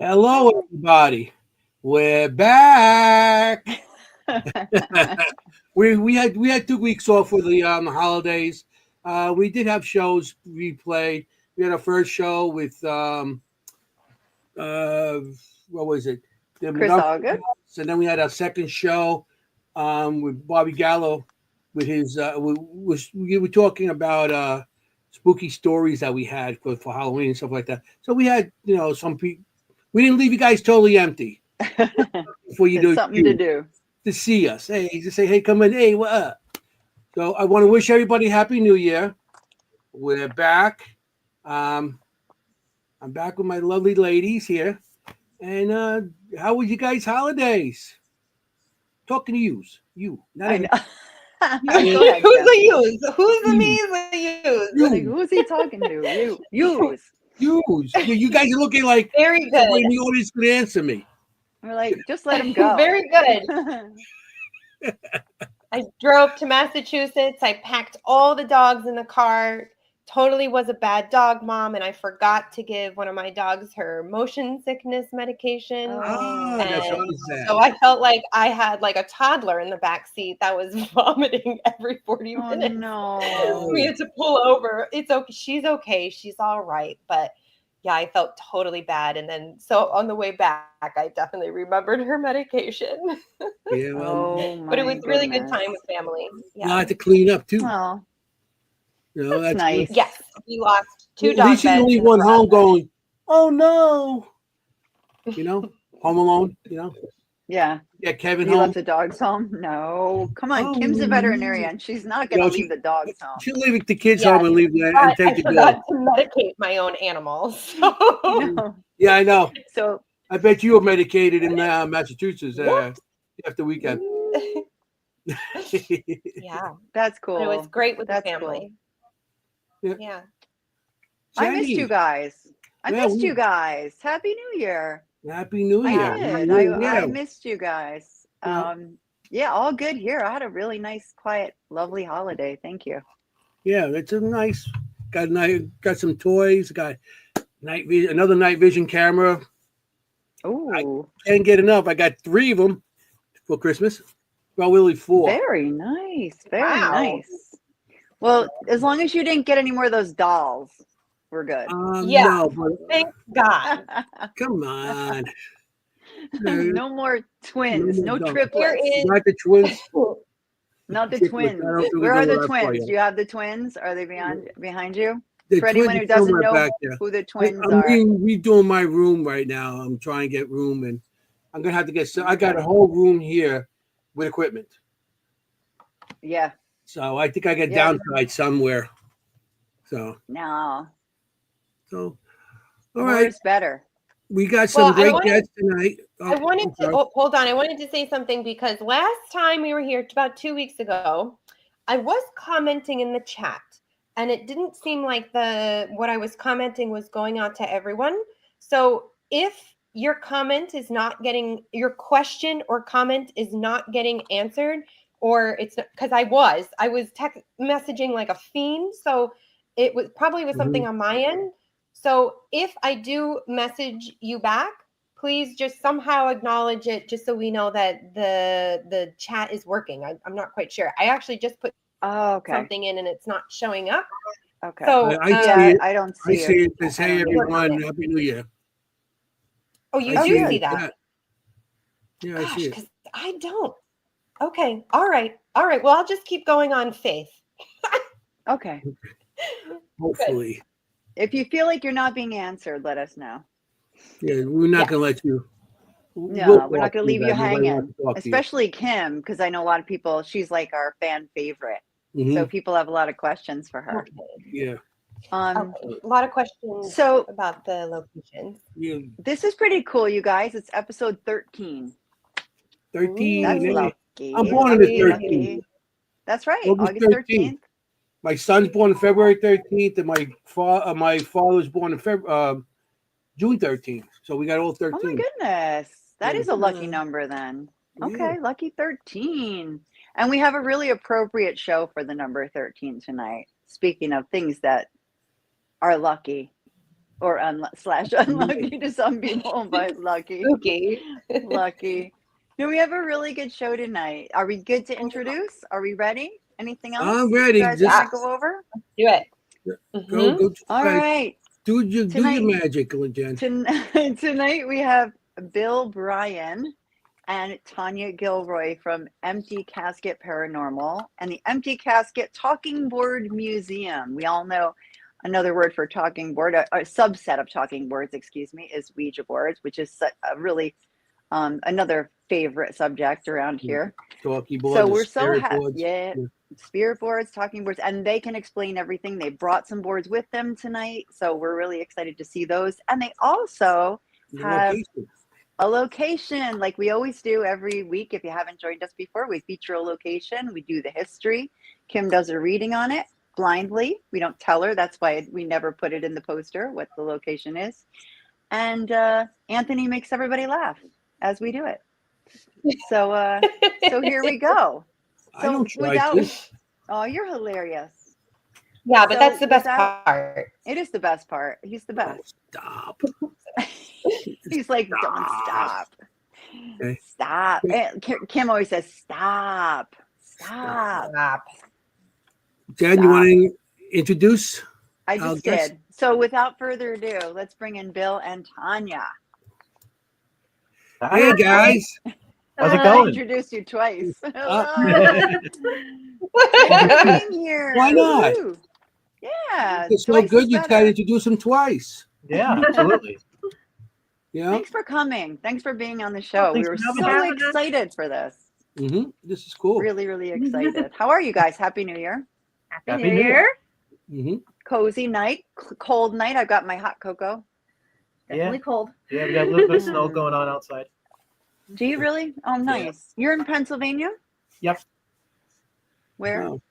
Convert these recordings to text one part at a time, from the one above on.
Hello, everybody. We're back. we had 2 weeks off for the holidays. We did have shows replayed. We had our first show with uh, what was it? The Chris Montgomery August. Girls, and then we had our second show with Bobby Gallo with his. We were talking about spooky stories that we had for Halloween and stuff like that. So we had some people. We didn't leave you guys totally empty before you It's do something to do. to see us. Hey, just say, hey, come in. Hey, what up? So I want to wish everybody Happy New Year. We're back. Um, I'm back with my lovely ladies here. And how was you guys' holidays? Talking to yous. You. Not I every, know. Who's Go ahead, Kim. the use? Who's the you. me's the use? Like, You. who's he talking to? Yous. Yous. You guys are looking like Very somebody in good. the audience could answer me. We're like, just let him go. Very good. I drove to Massachusetts. I packed all the dogs in the car. Totally was a bad dog mom, and I forgot to give one of my dogs her motion sickness medication. Ah, Oh, that's And always that. so I felt like I had like a toddler in the back seat that was vomiting every 40 oh minutes. no. We had to pull over. It's okay. She's okay. She's all right. But yeah, I felt totally bad. And then so on the way back, I definitely remembered her medication. Yeah, well, Oh But it my was really good goodness. time with family. a Yeah. lot to clean up too. Well, That's that's good. nice. Yes. We lost two At dog least you beds didn't leave in the one home process. going, oh no. Home alone. Yeah. Yeah, Kevin You home. left the dogs home? No. Come on. Oh, Kim's a no. veterinarian. She's not going to leave the dogs home. She'll leave the kids Yes, home and leave and but take I the forgot dog. to medicate my own animals. No. Yeah, I know. So, I bet you were medicated in Massachusetts What? after weekend. Yeah. that's But it was cool. great with the That's family. Yeah. Yeah. I missed you Jenny, guys. I Yeah, missed we- you guys. Happy New Year. Happy New I Year. did. I missed you guys. Yeah. Yeah, all good here. I had a really nice, quiet, lovely holiday. Thank you. Yeah, it's a nice. Got some toys. Got another night vision camera. Ooh, Can't get enough. I got 3 of them for Christmas. Well, really 4. very nice. Very Wow. nice. Well, as long as you didn't get any more of those dolls, we're good. Yeah. No, but Thank God. come on. No more twins. No No more dolls. There triplets. is Not the twins. Not the Triplets. I twins. don't think Where we are know the that far twins? yet. Do you have the twins? Are they behind you? The For anyone twins who are doesn't somewhere know back there. who the twins I'm are. redoing my room right now. I'm trying to get room, and I'm gonna have to get. I got a whole room here with equipment, Yeah. so I think I got Yeah. downside somewhere. So, No. all More right, is better. we got some Well, I great wanted- guests tonight. I wanted I'm to sorry. hold on. I wanted to say something because last time we were here about 2 weeks ago, I was commenting in the chat and it didn't seem like what I was commenting was going out to everyone. So if your your question or comment is not getting answered, or it's because I was text messaging like a fiend. So it was probably was something on my end. So if I do message you back, please just somehow acknowledge it just so we know that the chat is working. I'm not quite sure. I actually just put Oh, okay. something in and it's not showing up. Okay. So I see yeah, it. I don't I see see it. it. Says, I hey don't either. everyone, Happy New Year. oh, you I do it see in that. chat. Yeah, I Gosh, see it. because I don't. Okay. All right. Well, I'll just keep going on faith. Okay. Hopefully, If you feel like you're not being answered, let us know. yeah, we're not Yes. gonna let you. No, we're not going to leave you guys. Nobody hanging. wants to talk to you. Especially Kim, because I know a lot of people, she's like our fan favorite. Mhm. So people have a lot of questions for her. Okay. Yeah, Okay. A lot of questions So about the locations. yeah. this is pretty cool, you guys. It's episode 13. 13. That's yeah. lucky. I'm born on the Lucky, 13th. lucky. That's right. August August 13th. My son's born on February 13th, and my father's born on June 13th. So we got all 13. Oh my goodness. That Yeah. is a lucky number then. Okay, Yeah. lucky 13. And we have a really appropriate show for the number 13 tonight. Speaking of things that are lucky or slash unlucky to some people, but lucky. Spooky. Lucky. Do we have a really good show tonight? Are we good to introduce? Are we ready? Anything else? I'm ready. You guys Just want to go over? Do it. go. All right. Do your Tonight- magic, Jen. Tonight we have Bill Bryan and Tanya Gilroy from Empty Casket Paranormal and the Empty Casket Talking Board Museum. We all know another word for talking board, a subset of talking boards, excuse me, is Ouija boards, which is a really another favorite subject around here. Talkie boards. So we're so spirit happy. boards. Yeah, spirit boards, talking boards, and they can explain everything. They brought some boards with them tonight, so we're really excited to see those. And they also The have location. a location, like we always do every week. If you haven't joined us before, we feature a location. We do the history. Kim does a reading on it blindly. We don't tell her. That's why we never put it in the poster what the location is. And Anthony makes everybody laugh as we do it. So so here we go. I don't try to. Oh, you're hilarious. Yeah, but So that's the best without- part. It is the best part. He's the best. Stop. He's like, don't stop. Okay. Stop. Kim always says, stop. Stop. Stop. Jen, you want to introduce? I just guess- did. So without further ado, let's bring in Bill and Tanya. Hey, guys. How's it I going? introduced you twice. Uh, Thanks for being here. Why not? Woo. Yeah. It's so twice good is you got to better. introduce them twice. Yeah, absolutely. You know? Thanks for coming. Thanks for being on the show. We thanks were for having so us. excited for this. This is cool. Really, really excited. How are you guys? Happy New Year. Happy New Year. Cozy night, cold night. I've got my hot cocoa. Definitely cold. Yeah, we got a little bit of snow going on outside. Do you really? Oh, nice. You're in Pennsylvania? Yep. Where? Oh.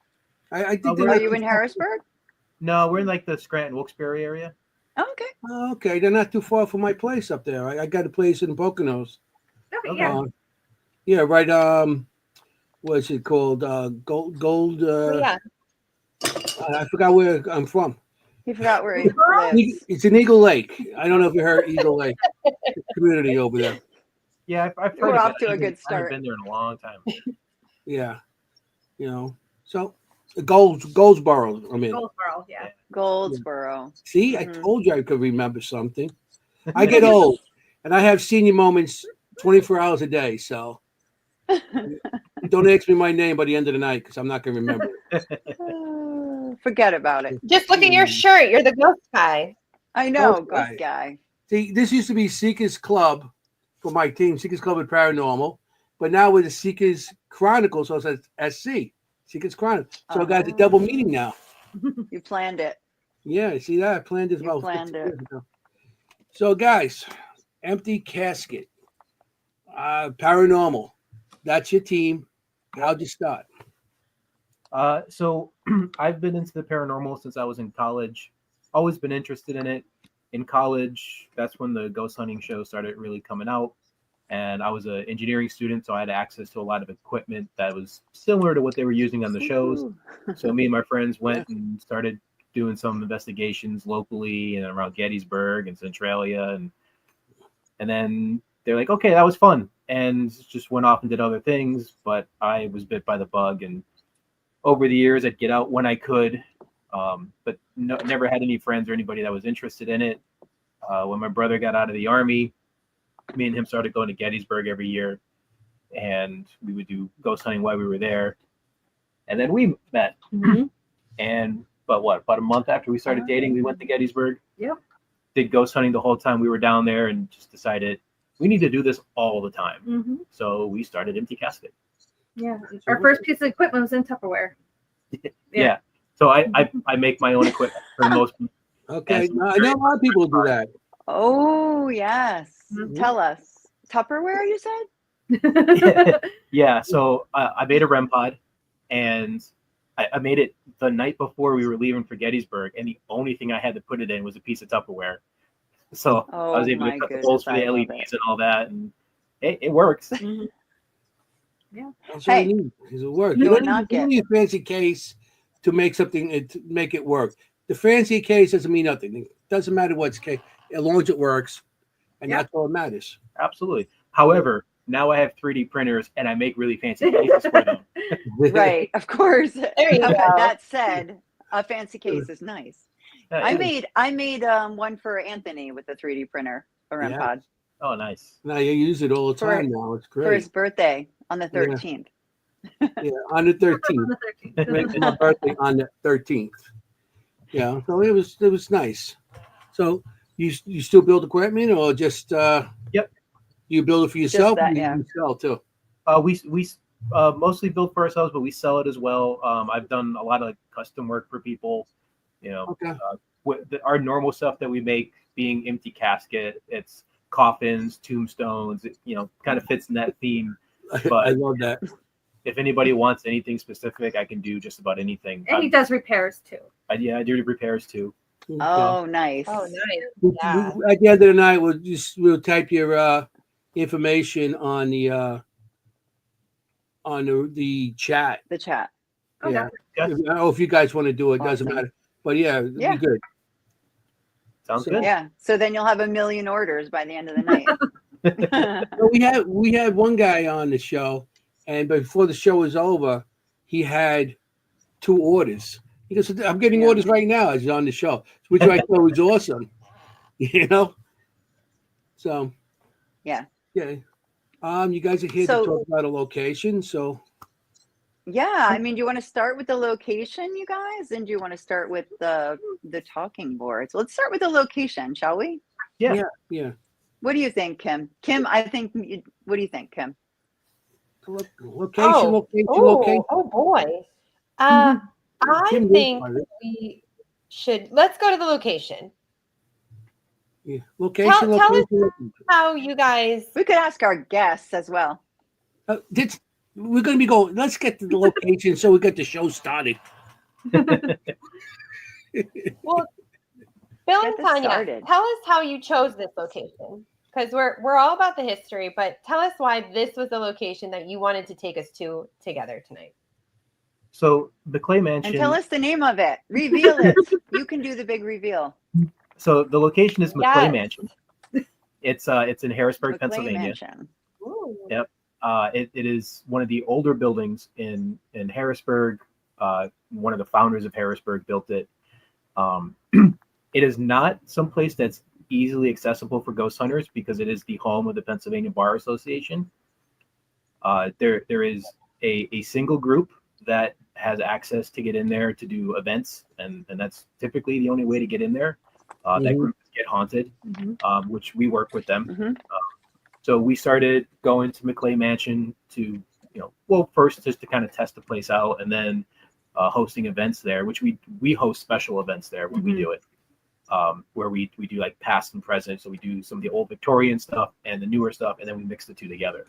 I think Oh, they're Are not you too in far- Harrisburg? No, we're in like the Scranton, Wilkes-Barre area. Oh, okay. Oh, okay, they're not too far from my place up there. I got a place in Poconos. Okay, yeah. Yeah, right. What's it called? Gold. Yeah. I forgot where I'm from. He forgot where he lives. It's in Eagle Lake. I don't know if you heard Eagle Lake community over there. Yeah, I've heard We're of off it. to a I haven't- good start. I haven't been there in a long time. Yeah, you know. So Goldsboro. I mean, Goldsboro, yeah. Goldsboro. see, I Mhm. told you I could remember something. I get old, and I have senior moments 24 hours a day. So don't ask me my name by the end of the night because I'm not going to remember it. Forget about it. Just look at your shirt. You're the ghost guy. I know, Ghost ghost guy. See, this used to be Seekers Club for my team, Seekers Club with Paranormal, but now with the Seekers Chronicles, so it's SC, Seekers Chronicles. So I got the double meaning now. You planned it. Yeah, see that? I planned this You about planned 15 it. years ago. So, guys, Empty Casket, Paranormal, that's your team. How'd you start? So I've been into the paranormal since I was in college. Always been interested in it. In college, that's when the ghost hunting show started really coming out. And I was an engineering student, so I had access to a lot of equipment that was similar to what they were using on the shows. Ooh. So me and my friends went and started doing some investigations locally and around Gettysburg and Centralia, and then they're like, okay, that was fun, and just went off and did other things. But I was bit by the bug, and over the years, I'd get out when I could, but never had any friends or anybody that was interested in it. When my brother got out of the Army, me and him started going to Gettysburg every year, and we would do ghost hunting while we were there. And then we met. And about a month after we started dating, we went to Gettysburg. Yep. Did ghost hunting the whole time we were down there, and just decided we need to do this all the time. So we started Empty Casket. Yeah. Our first piece of equipment was in Tupperware. Yeah. So I make my own equipment for the most part. Okay, Yes. I know a lot of people do that. Oh, yes. Mhm. Tell us. Tupperware, you said? Yeah. So I made a REM pod, and I made it the night before we were leaving for Gettysburg, and the only thing I had to put it in was a piece of Tupperware. So Oh, I was able my to cut the goodness, holes for I the love LEDs and all that, and it works. Mhm. That's all Hey. you need. Is it work? You You don't don't knock need a fancy case to make something to make it work. The fancy case doesn't mean nothing. doesn't matter what's as long as it works, and Yeah. that's all that matters. Absolutely. However, now I have 3D printers and I make really fancy cases for them. Right, of course. There you But go. that said, a fancy case is nice. I Yeah. made one for Anthony with a 3D printer, a REM Yeah. pod, Oh, nice. Now you use it all the For- time. Now it's for his great. birthday on the 13th. Yeah, on the 13th. On the 13th. It's my birthday on the 13th. Yeah, so it was nice. So you still build equipment or just Yep. you build it for yourself? that, or yeah. You sell too. We mostly build for ourselves, but we sell it as well. I've done a lot of like custom work for people. You know, Okay. Our normal stuff that we make being empty casket, it's coffins, tombstones. It, kind of fits in that theme. But I love that. if anybody wants anything specific, I can do just about anything. And he does repairs too. I do repairs too. Oh, nice. Oh, nice. Yeah. At the end of the night, we'll type your information on the chat. The chat. Okay. Yeah. Yeah. I don't know if you guys want to do it, doesn't Awesome. matter. But yeah, it'd Yeah. be good. Sounds So- good. Yeah. So then you'll have 1 million orders by the end of the night. Well, we had one guy on the show, and before the show was over, he had 2 orders. He goes, "I'm getting Yeah. orders right now." As he's on the show, which I thought was awesome. So Yeah. yeah. You guys are here So- to talk about a location, so Yeah, I mean, do you want to start with the location, you guys? And do you want to start with the talking boards? Let's start with the location, shall we? Yeah. yeah. What do you think, Kim? Kim, what do you think, Kim? Location. Oh boy. I Kim, think what is it? we should let's go to the location. Yeah. Location. Tell us- Location. How you guys We could ask our guests as well. We're going to be going. Let's get to the location so we get the show started. well Bill Get and this Tanya, started. tell us how you chose this location. Because we're all about the history, but tell us why this was the location that you wanted to take us to together tonight. So the Clay Mansion. And tell us the name of it. Reveal it. You can do the big reveal. So the location is McClay Yes. Mansion. It's in Harrisburg, McLean Pennsylvania. Mansion. Ooh. Yep. It is one of the older buildings in Harrisburg. One of the founders of Harrisburg built it. It is not someplace that's easily accessible for ghost hunters because it is the home of the Pennsylvania Bar Association. There is a single group that has access to get in there to do events, and that's typically the only way to get in there. That group is Get Haunted, which we work with them. Mhm. So we started going to McClay Mansion to, first just to kind of test the place out, and then hosting events there, which we host special events there when we do it, where we do like past and present. So we do some of the old Victorian stuff and the newer stuff, and then we mix the two together.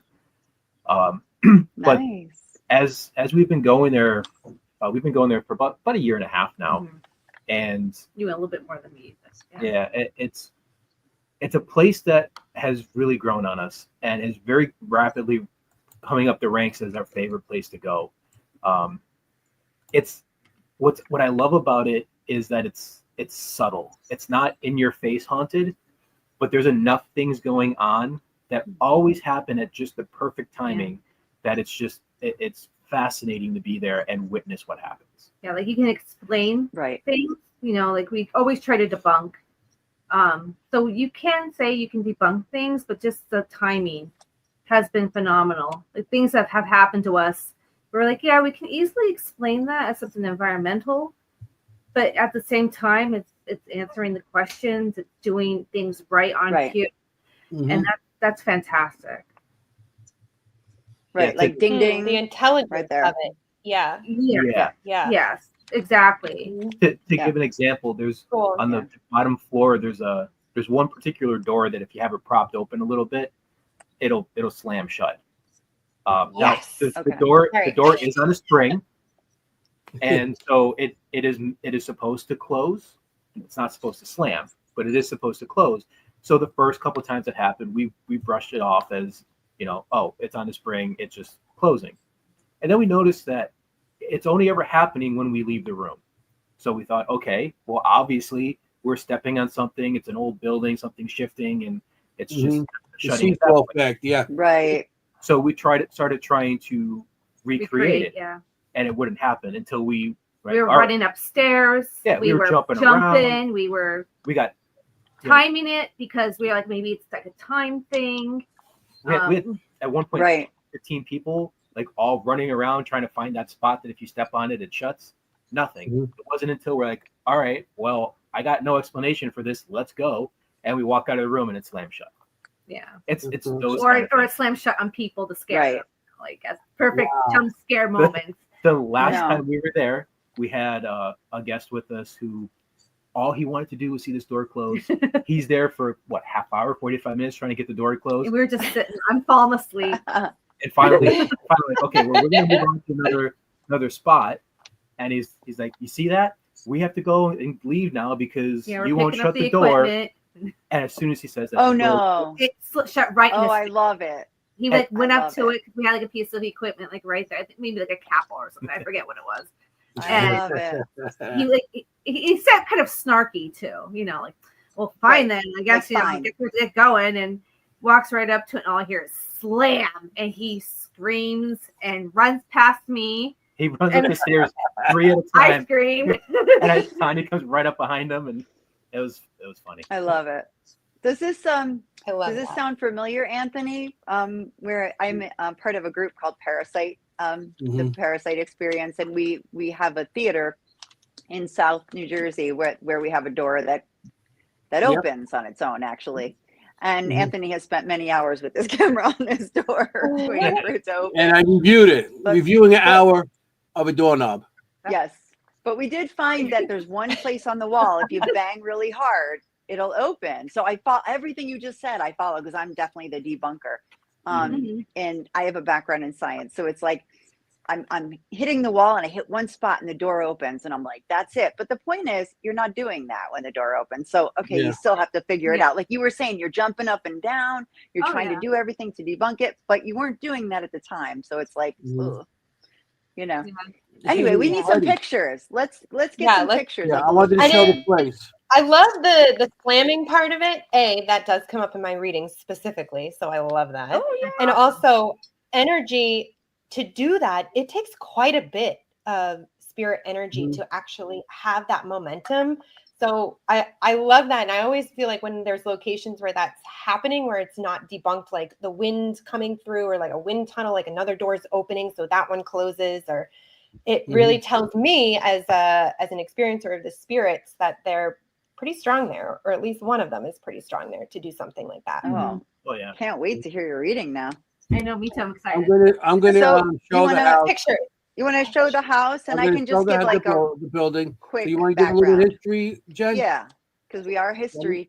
But Nice. as we've been going there for about a year and a half now, Mhm. and You went a little bit more than me. it's a place that has really grown on us and is very rapidly coming up the ranks as our favorite place to go. It's what I love about it is that it's subtle. It's not in your face haunted, but there's enough things going on that always happen at just the perfect timing that it's fascinating to be there and witness what happens. Yeah, like you can explain Right. things, like we always try to debunk. So you can say you can debunk things, but just the timing has been phenomenal. Like things that have happened to us, we're like, yeah, we can easily explain that as something environmental, but at the same time, it's answering the questions, it's doing things right on Right. cue, and that's fantastic. Right. Yeah, Like ding ding. The intelligence right there. of it. Yeah. Yeah. Yeah. Yes, exactly. To Yeah. give an example, there's Cool. on the bottom floor, there's one particular door that if you have it propped open a little bit, it'll slam shut. Now, Yes. the Okay. door Right. the door is on a string, and so it is supposed to close. It's not supposed to slam, but it is supposed to close. So the first couple of times it happened, we brushed it off as oh, it's on a spring, it's just closing, and then we noticed that it's only ever happening when we leave the room. So we thought, okay, well, obviously we're stepping on something. It's an old building, something shifting, and it's just The shutting it sequel down. effect, yeah. Right. So we started trying to recreate it, Yeah. and it wouldn't happen until we We were running upstairs. Yeah, we were jumping jumping. around. We were we got timing it because we were like, maybe it's like a time thing. we had at one point Right. 15 people like all running around trying to find that spot that if you step on it, it shuts. Nothing. Mhm. It wasn't until we're like, all right, well, I got no explanation for this. Let's go. And we walk out of the room and it slammed shut. Yeah. It's Mhm. those Or kind of it things. slams shut on people to scare Right. them. Like a perfect Wow. jump scare moment. The last No. time we were there, we had a guest with us who all he wanted to do was see this door close. He's there for what, half hour, 45 minutes trying to get the door closed. We were just sitting. I'm falling asleep. And finally, okay, well, we're gonna move on to another spot. And he's like, you see that? We have to go and leave now because Yeah, we're you won't picking up shut the door. equipment. And as soon as he says that, Oh the door- no. It shut right in Oh, his I face. love it. He like went I up love to it. it because we had like a piece of equipment like right there. I think maybe like a capel or something. I forget what it was. I love it. He like he said kind of snarky too, like, well, fine Right. then. I guess Like, fine. get it going, and walks right up to it, and all I hear is slam, and he screams and runs past me. he runs up the stairs 3 at a I time, scream. and Tanya comes right up behind him, and it was funny. I love it. Does this I love Does this that. sound familiar, Anthony? Where I'm part of a group called Parasite, the Parasite Experience, and we have a theater in South New Jersey where we have a door that Yep. opens on its own, actually. And Mhm. Anthony has spent many hours with this camera on this door, waiting for it to open. And I reviewed it, But- reviewing an hour of a doorknob. Yes, but we did find that there's one place on the wall. If you bang really hard, it'll open. So I follow everything you just said. I follow because I'm definitely the debunker, Mhm. and I have a background in science. So it's like I'm hitting the wall and I hit one spot and the door opens and I'm like, that's it. But the point is, you're not doing that when the door opens. So okay, Yeah. you still have to figure it Yeah. out. Like you were saying, you're jumping up and down. You're Oh, trying yeah. to do everything to debunk it, but you weren't doing that at the time. So it's like, Mhm. ugh, you know. Yeah. Anyway, we need some Already. pictures. Let's get Yeah, some let's- pictures. Yeah, of I the wanted to I show the didn't- place. I love the slamming part of it. That does come up in my readings specifically, so I love that. Oh yeah. And also energy to do that, it takes quite a bit of spirit energy Mhm. to actually have that momentum. So I love that. And I always feel like when there's locations where that's happening, where it's not debunked, like the wind coming through or like a wind tunnel, like another door's opening, so that one closes, or it really tells me as an experiencer of the spirits that they're pretty strong there, or at least one of them is pretty strong there to do something like that. Oh, Oh yeah. can't wait to hear your reading now. I know, me too. I'm I'm excited. gonna So, show you the wanna- house. Picture. You want to show the house, and I'm I gonna can show just give like a the building. quick So you want to give a little background. history, Jen? Yeah, because we are a history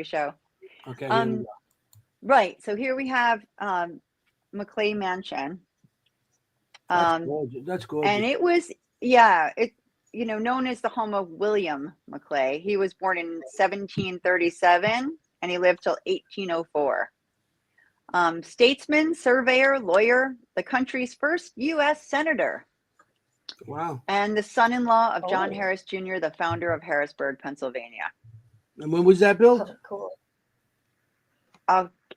show. Okay. Here we go. Right. So here we have McClay Mansion. That's gorgeous. That's gorgeous. And it was, known as the home of William McClay. He was born in 1737 and he lived till 1804. Statesman, surveyor, lawyer, the country's first U.S. senator, Wow. and the son-in-law of John Oh. Harris Jr., the founder of Harrisburg, Pennsylvania. And when was that built? Oh, cool.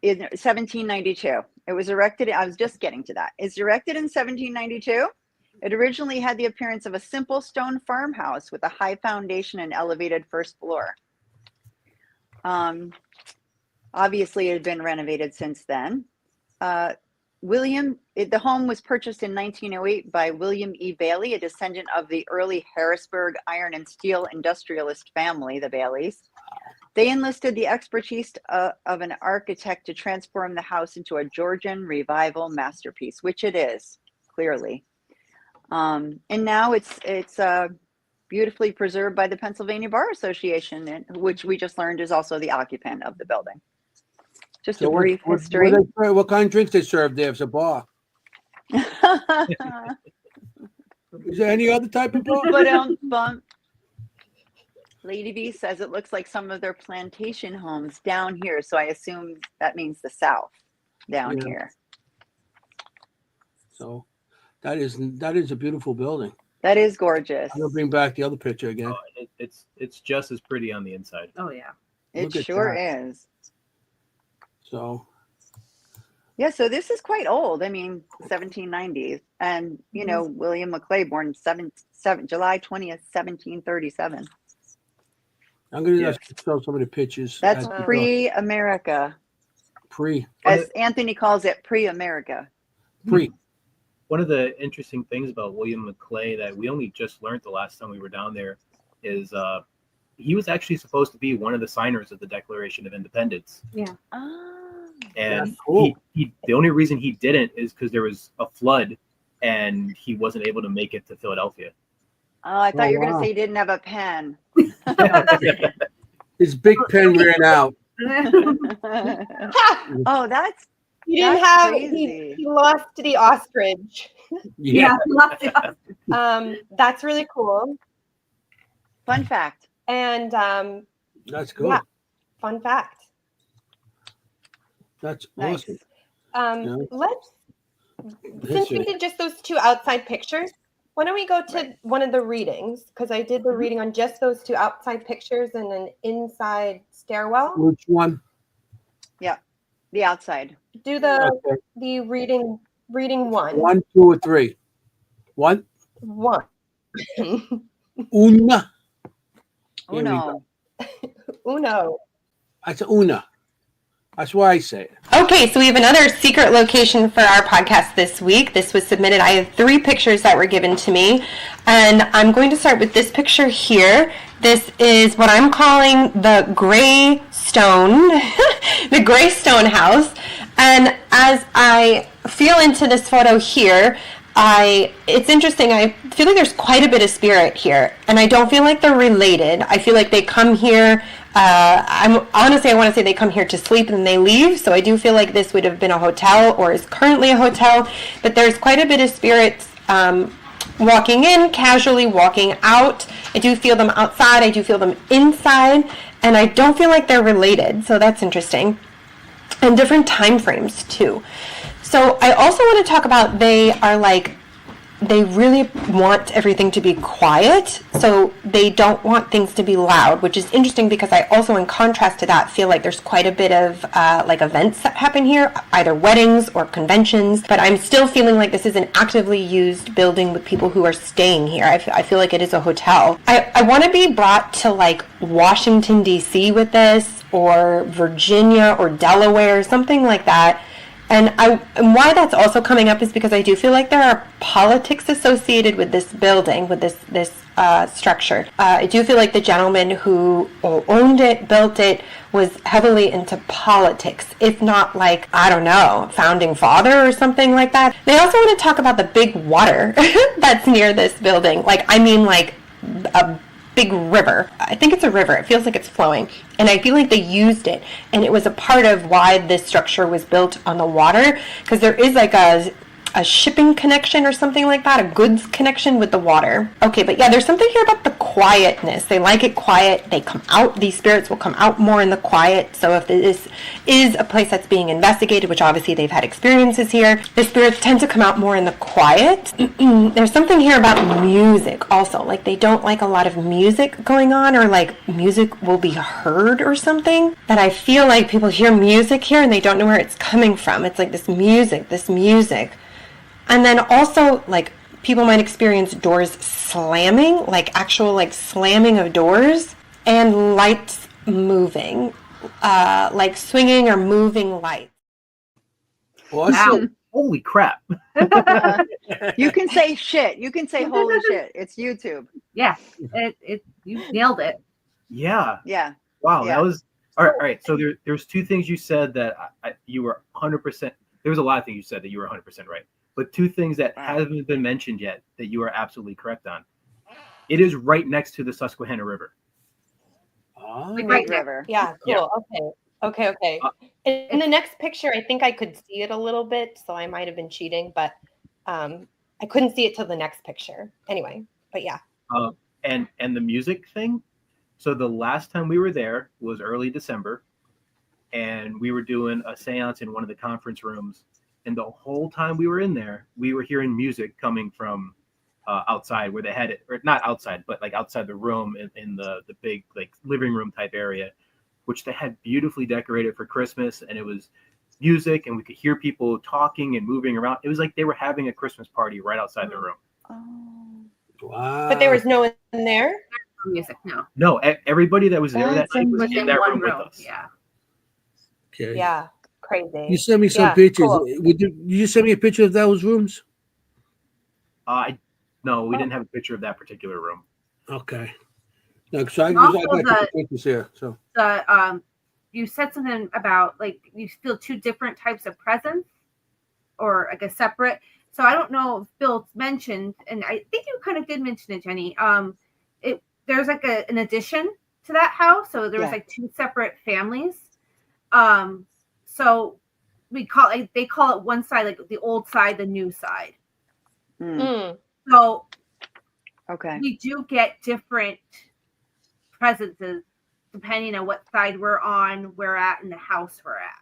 In 1792. It was erected, I was just getting to that. It's erected in 1792. It originally had the appearance of a simple stone farmhouse with a high foundation and elevated first floor. Obviously, it had been renovated since then. The home was purchased in 1908 by William E. Bailey, a descendant of the early Harrisburg iron and steel industrialist family, the Baileys. They enlisted the expertise of an architect to transform the house into a Georgian revival masterpiece, which it is, clearly. And now it's beautifully preserved by the Pennsylvania Bar Association, which we just learned is also the occupant of the building. Just a brief history. What kind of drinks they serve there? It's a bar. Is there any other type of bar? Lady B says it looks like some of their plantation homes down here. So I assume that means the South down here. So that is a beautiful building. That is gorgeous. I'm gonna bring back the other picture again. Oh, it's just as pretty on the inside. Oh yeah. It Look at sure that. is. So Yeah, so this is quite old. I mean, 1790s. And, you know, William McClay, born July 20th, 1737. I'm gonna Yeah. just show some of the pictures. That's as we go. pre-America. Pre. As Anthony calls it, pre-America. One of the interesting things about William McClay that we only just learned the last time we were down there is he was actually supposed to be one of the signers of the Declaration of Independence. Ah. And That's cool. he the only reason he didn't is because there was a flood and he wasn't able to make it to Philadelphia. Oh, I thought you were going wow. to say he didn't have a pen. His big pen ran out. Oh, that's He didn't That's have. crazy. He lost the ostrich. Yeah. That's really cool. fun fact. And That's cool. Yeah. fun fact. That's Nice. awesome. Yeah. Let's since we History. did just those two outside pictures, why don't we go to one of the readings? Because I did the reading on just those two outside pictures and an inside stairwell. Which one? The outside. Do the Okay. reading one. 1, 2, or 3. One. One. Una. Oh, Here we no. Uno. I said una. That's why I say it. Okay, so we have another secret location for our podcast this week. This was submitted. I have 3 pictures that were given to me, and I'm going to start with this picture here. This is what I'm calling the gray stone, the gray stone house. And as I feel into this photo here, it's interesting. I feel like there's quite a bit of spirit here, and I don't feel like they're related. I feel like they come here. I want to say they come here to sleep and then they leave. So I do feel like this would have been a hotel or is currently a hotel. But there's quite a bit of spirits walking in, casually walking out. I do feel them outside. I do feel them inside, and I don't feel like they're related. So that's interesting. And different time frames too. So I also want to talk about they really want everything to be quiet, so they don't want things to be loud, which is interesting because I also, in contrast to that, feel like there's quite a bit of events that happen here, either weddings or conventions, but I'm still feeling like this is an actively used building with people who are staying here. I feel like it is a hotel. I want to be brought to Washington, D.C. with this, or Virginia or Delaware, something like that. And why that's also coming up is because I do feel like there are politics associated with this building, with this structure. I do feel like the gentleman who owned it, built it, was heavily into politics, if not I don't know, founding father or something like that. They also want to talk about the big water that's near this building. A big river. I think it's a river. It feels like it's flowing. And I feel like they used it. And it was a part of why this structure was built on the water. Because there is a shipping connection or something like that. A goods connection with the water. Okay, but yeah, there's something here about the quietness. They like it quiet. They come out. These spirits will come out more in the quiet. So if this is a place that's being investigated, which obviously they've had experiences here, the spirits tend to come out more in the quiet. There's something here about music also. They don't like a lot of music going on, or music will be heard or something. That I feel like people hear music here and they don't know where it's coming from. It's this music. And then also, people might experience doors slamming, actual slamming of doors, and lights moving, swinging or moving lights. Awesome. Holy crap. You can say shit. You can say holy shit. It's YouTube. Yeah, you nailed it. Yeah. Yeah. Wow. Yeah. That was all right. So there's 2 things you said that you were 100%. There was a lot of things you said that you were 100% right. But 2 things that haven't been mentioned yet that you are absolutely correct on. It is right next to the Susquehanna River. Oh. Big river. Yeah, cool. Yeah. Okay. In the next picture, I think I could see it a little bit, so I might have been cheating, but I couldn't see it till the next picture. Anyway, but yeah. And the music thing. So the last time we were there was early December, and we were doing a seance in one of the conference rooms. And the whole time we were in there, we were hearing music coming from outside where they had it, or not outside, but like outside the room in the big like living room type area, which they had beautifully decorated for Christmas, and it was music, and we could hear people talking and moving around. It was like they were having a Christmas party right outside the room. Oh, Wow. But there was no one there. Music, no. No, everybody that was there that That's night was Within in that one room with room. us. Yeah. Okay. Yeah, crazy. You sent me some Yeah, pictures. cool. Would you just send me a picture of those rooms? No, we didn't have a picture of that particular room. Okay. No, because I Also got the pictures here. So You said something about like you feel two different types of presents, or like a separate. So I don't know if Bill mentioned, and I think you kind of did mention it, Jenny. There's like an addition to that house, so there was like two separate families. So they call it one side like the old side, the new side. Mm. So okay. we do get different presences depending on what side we're at in the house we're at.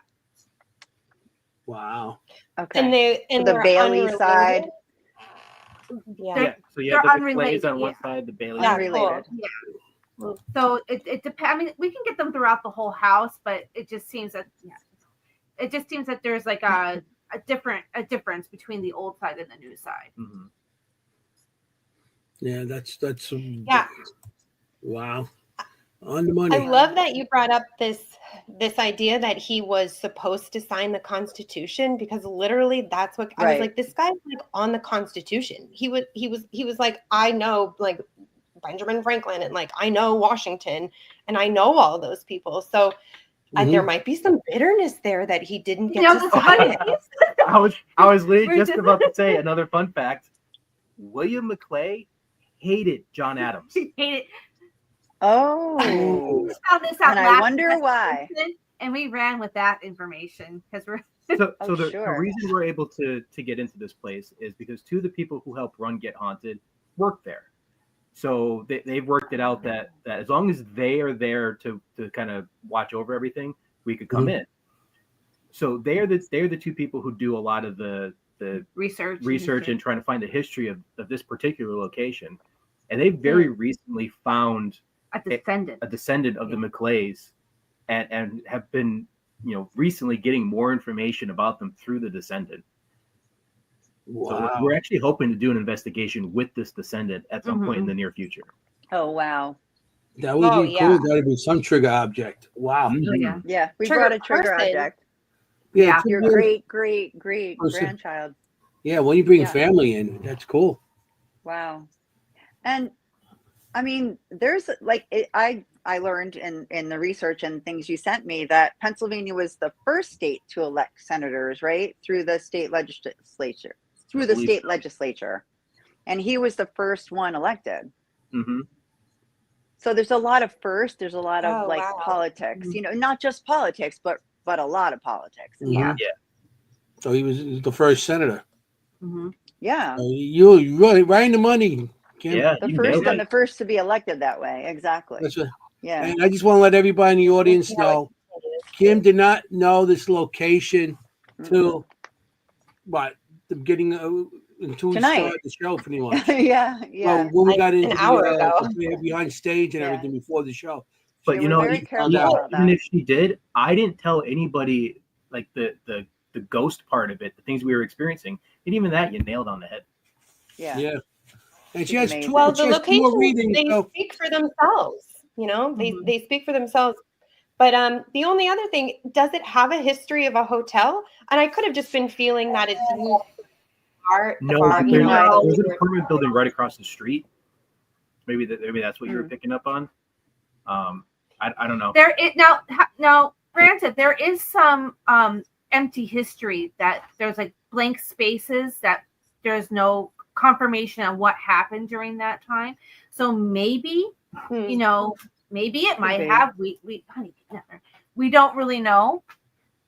wow. Okay. And the they're Bailey unrelated? side, Yeah. So you have the They're McClays on unrelated, one side, the Bailey. Yeah, unrelated. cool. So it depends. I mean, we can get them throughout the whole house, but it just seems that there's like a difference between the old side and the new side. Mhm. Yeah, that's Yeah. wow. On the money. I love that you brought up this idea that he was supposed to sign the Constitution, because literally that's what I was Right. like, this guy's like on the Constitution. He was like, I know like Benjamin Franklin, and like I know Washington, and I know all those people. So there might be some bitterness there that he didn't get to sign it. I was literally We're just just- about to say another fun fact. William McClay hated John Adams. She hated. Oh, We found this out and I last wonder why. season, and we ran with that information because we're. So Oh, the sure. reason we're able to get into this place is because two of the people who helped run Get Haunted work there. So they've worked it out that as long as they are there to kind of watch over everything, we could come in. So they're the two people who do a lot of the research and trying to find the history of this particular location. And they very recently found a descendant of the McClays and have been, recently getting more information about them through the descendant. Wow. So we're actually hoping to do an investigation with this descendant at some point in the near future. Oh, wow. That would be cool. That would be some trigger object. Wow. Oh, yeah. Yeah, we Trigger brought a trigger person. object. Yeah. Your great grandchild. Yeah, when you bring family in, that's cool. Wow. And I mean, there's like I learned in the research and things you sent me that Pennsylvania was the first state to elect senators, right? Through the state legislature. And he was the first one elected. Mm-hmm. So there's a lot of firsts. There's a lot of politics, not just politics, but a lot of politics. Yeah. So he was the first senator. Mm-hmm. Yeah. You really right in the money, Kim. Yeah. The first to be elected that way. Exactly. That's right. Yeah. And I just want to let everybody in the audience know, Kim did not know this location till the beginning until we started the show, pretty much. yeah. Well, when we got into an hour ago. behind stage and everything before the show. But very careful about even that. if she did, I didn't tell anybody like the ghost part of it, the things we were experiencing, and even that you nailed on the head. Yeah. Yeah. And she has Amazing. two, Well, she the has two more locations, readings. they So speak for themselves. They speak for themselves. But the only other thing, does it have a history of a hotel? And I could have just been feeling that it's far. No, there's an apartment building right across the street. Maybe that's what you were picking up on. I don't know. There is now. Granted, there is some empty history that there's like blank spaces that there's no confirmation on what happened during that time. So maybe maybe it might have. We don't really know.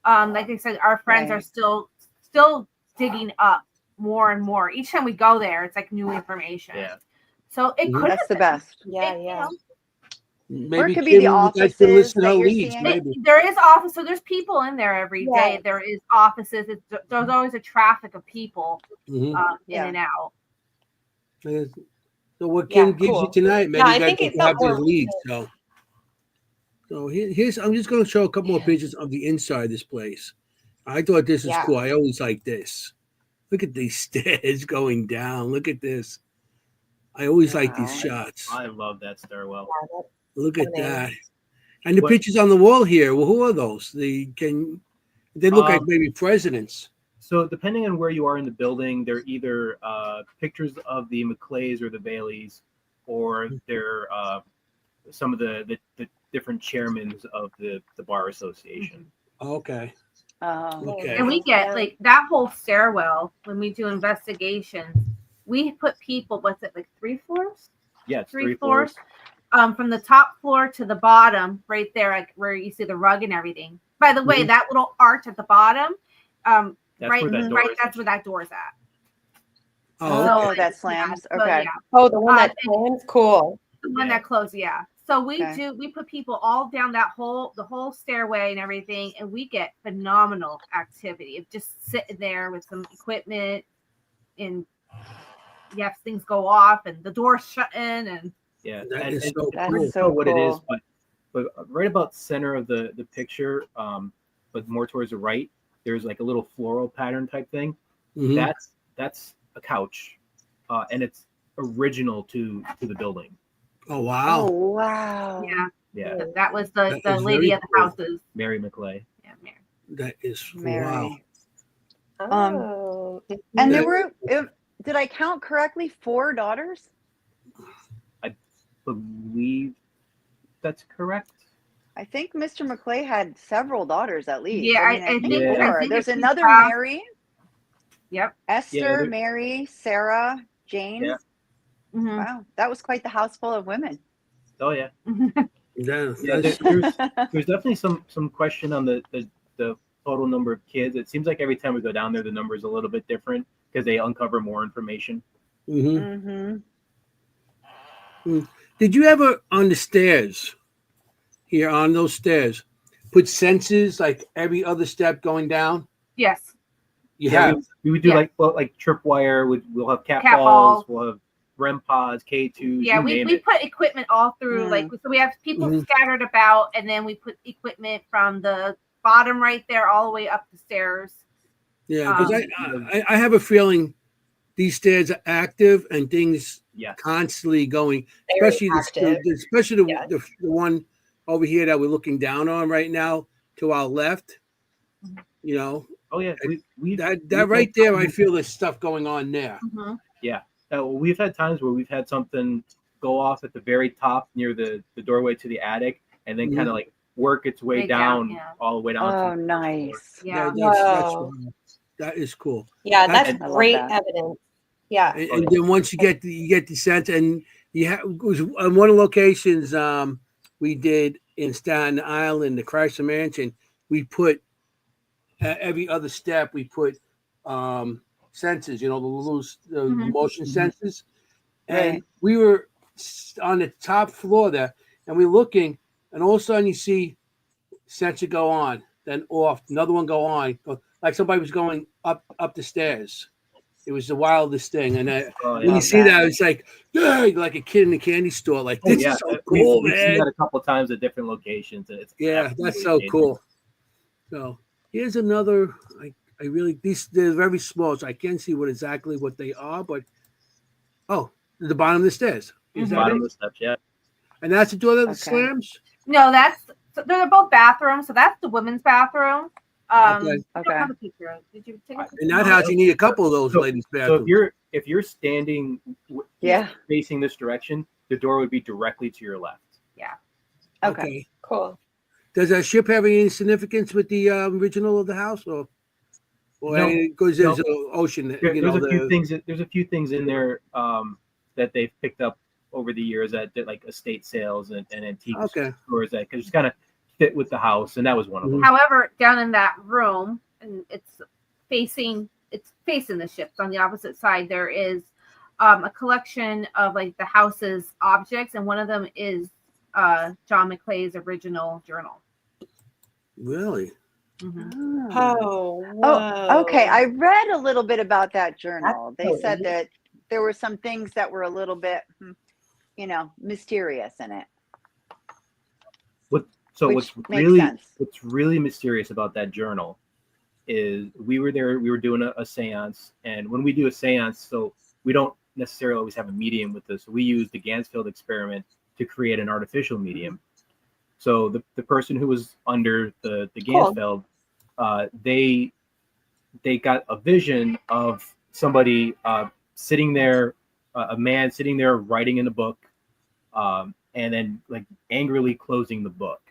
Like I said, our friends are still digging up more and more. Each time we go there, it's like new information. Yeah. So it could. That's the best. Yeah. maybe Or it could be the offices that you're seeing. Maybe. There is office, so there's people in there every day. Yeah. There is offices. There's always a traffic of people Mhm. in and out. So what Yeah, Kim gives you cool. tonight, maybe Yeah, you I guys think it can have felt this more lead. So here's I'm just going to show a couple more Yeah. pictures of the inside of this place. I thought this was Yeah. cool. I always like this. Look at these stairs going down. Look at this. I always like these Wow. shots. I love that stairwell. Look at stunning. that. And the What- pictures on the wall here. Well, who are those? They look like Um, maybe presidents. So depending on where you are in the building, they're either pictures of the McClays or the Baileys, or they're some of the different chairmen of the bar association. Okay. Okay. And we get like that whole stairwell when we do investigations. We put people. What's it like? 3 floors? Yeah, it's 3 floors. From the top floor to the bottom, right there, like where you see the rug and everything. By the way, that little arch at the bottom, That's right, where that door right, is. that's where that door's at. Oh, okay. that slams. So, Okay. yeah, Oh, the one that slams? Cool. the one Yeah. that closed. Yeah. So we Okay. we put people all down the whole stairway and everything, and we get phenomenal activity of just sitting there with some equipment, and yes, things go off and the door's shutting, and Yeah, That and, is and so That's hard to cool. so tell what it is, cool. but right about center of the picture, but more towards the right, there's like a little floral pattern type thing. Mhm. That's a couch, and it's original to the building. Oh Oh, wow. wow. yeah, Yeah, that was That the is lady very of the cool. houses. Mary McClay. Yeah, Mary. That is wow. Mary. Oh. And Yeah. there were, did I count correctly, 4 daughters? Believe that's correct. I think Mr. McClay had several daughters at least. Yeah, I I think think- I 4. think There's it's another half. Mary, Yep. Esther, there- Mary, Sarah, Jane. Yeah. Mhm. Wow, that was quite the house full of women. Oh yeah, Yeah, yeah. that's- There's definitely some question on the total number of kids. It seems like every time we go down there, the number is a little bit different because they uncover more information. mhm. Mm-hmm. Did you ever on the stairs here on those stairs put sensors like every other step going down? Yes. You Yeah, have. we would do Yeah. like tripwire. We'll have cat Cat balls. balls. We'll have REM pods, K2s. Yeah, you we name it. put equipment all through, like, so we have people Mhm. scattered about, and then we put equipment from the bottom right there all the way up the stairs. Yeah, because Um, I have a feeling these stairs are active and things Yes. constantly going, Very especially active. especially Yeah. the one over here that we're looking down on right now to our left. You know, Oh yeah. We've that right there, I feel there's stuff going on there. Mhm. we've had times where we've had something go off at the very top near the doorway to the attic, and then Mhm. kind of like work its way Way down, down, yeah. all the way down. Oh, to the nice. Yeah. Wow. That is cool. Yeah, that's I love great that. evidence. Yeah. And then once you get the sense, and you have was on one of the locations we did in Staten Island, the Chrysler Mansion. We put every other step. We put sensors, the loose Mhm. motion sensors, and Right. we were on the top floor there, and we're looking, and all of a sudden you see sensor go on, then off, another one go on, like somebody was going up the stairs. It was the wildest thing, and Oh, when yeah. you see that, it's like, yeah, like a kid in a candy store. Like, Oh, this yeah. is so cool, We've seen man. that a couple of times at different locations, and it's Yeah, that's absolutely so amazing. cool. So here's another. I really they're very small, so I can't see exactly what they are. But the bottom of the stairs. Is that Bottom it? of the steps, yeah. And that's the door that Okay. slams. No, they're both bathrooms. So that's the women's bathroom. Okay. We don't Okay. have a picture. Did you take a picture? In that house, you need a couple of those So- ladies' So bathrooms. if you're standing, Yeah. facing this direction, the door would be directly to your left. Okay. Cool. Does that ship have any significance with the original of the house, or No. because there's an ocean? There's a few things. There's a few things in there that they've picked up over the years that did like estate sales and antique Okay. stores that could just kind of fit with the house, and that was one of them. However, down in that room, and it's facing the ships. On the opposite side, there is a collection of like the house's objects, and one of them is John McClay's original journal. Really? Mhm. Oh, Oh, okay. I read a little bit about that journal. That's They said so that there were some things that were a little bit, mysterious in it. Which makes sense. What's really mysterious about that journal is we were doing a seance, and when we do a seance, so we don't necessarily always have a medium with this. So we use the Gansfield experiment to create an artificial medium. So the person who was under the Gansfield, they got a vision of somebody sitting there, a man sitting there writing in a book, and then like angrily closing the book.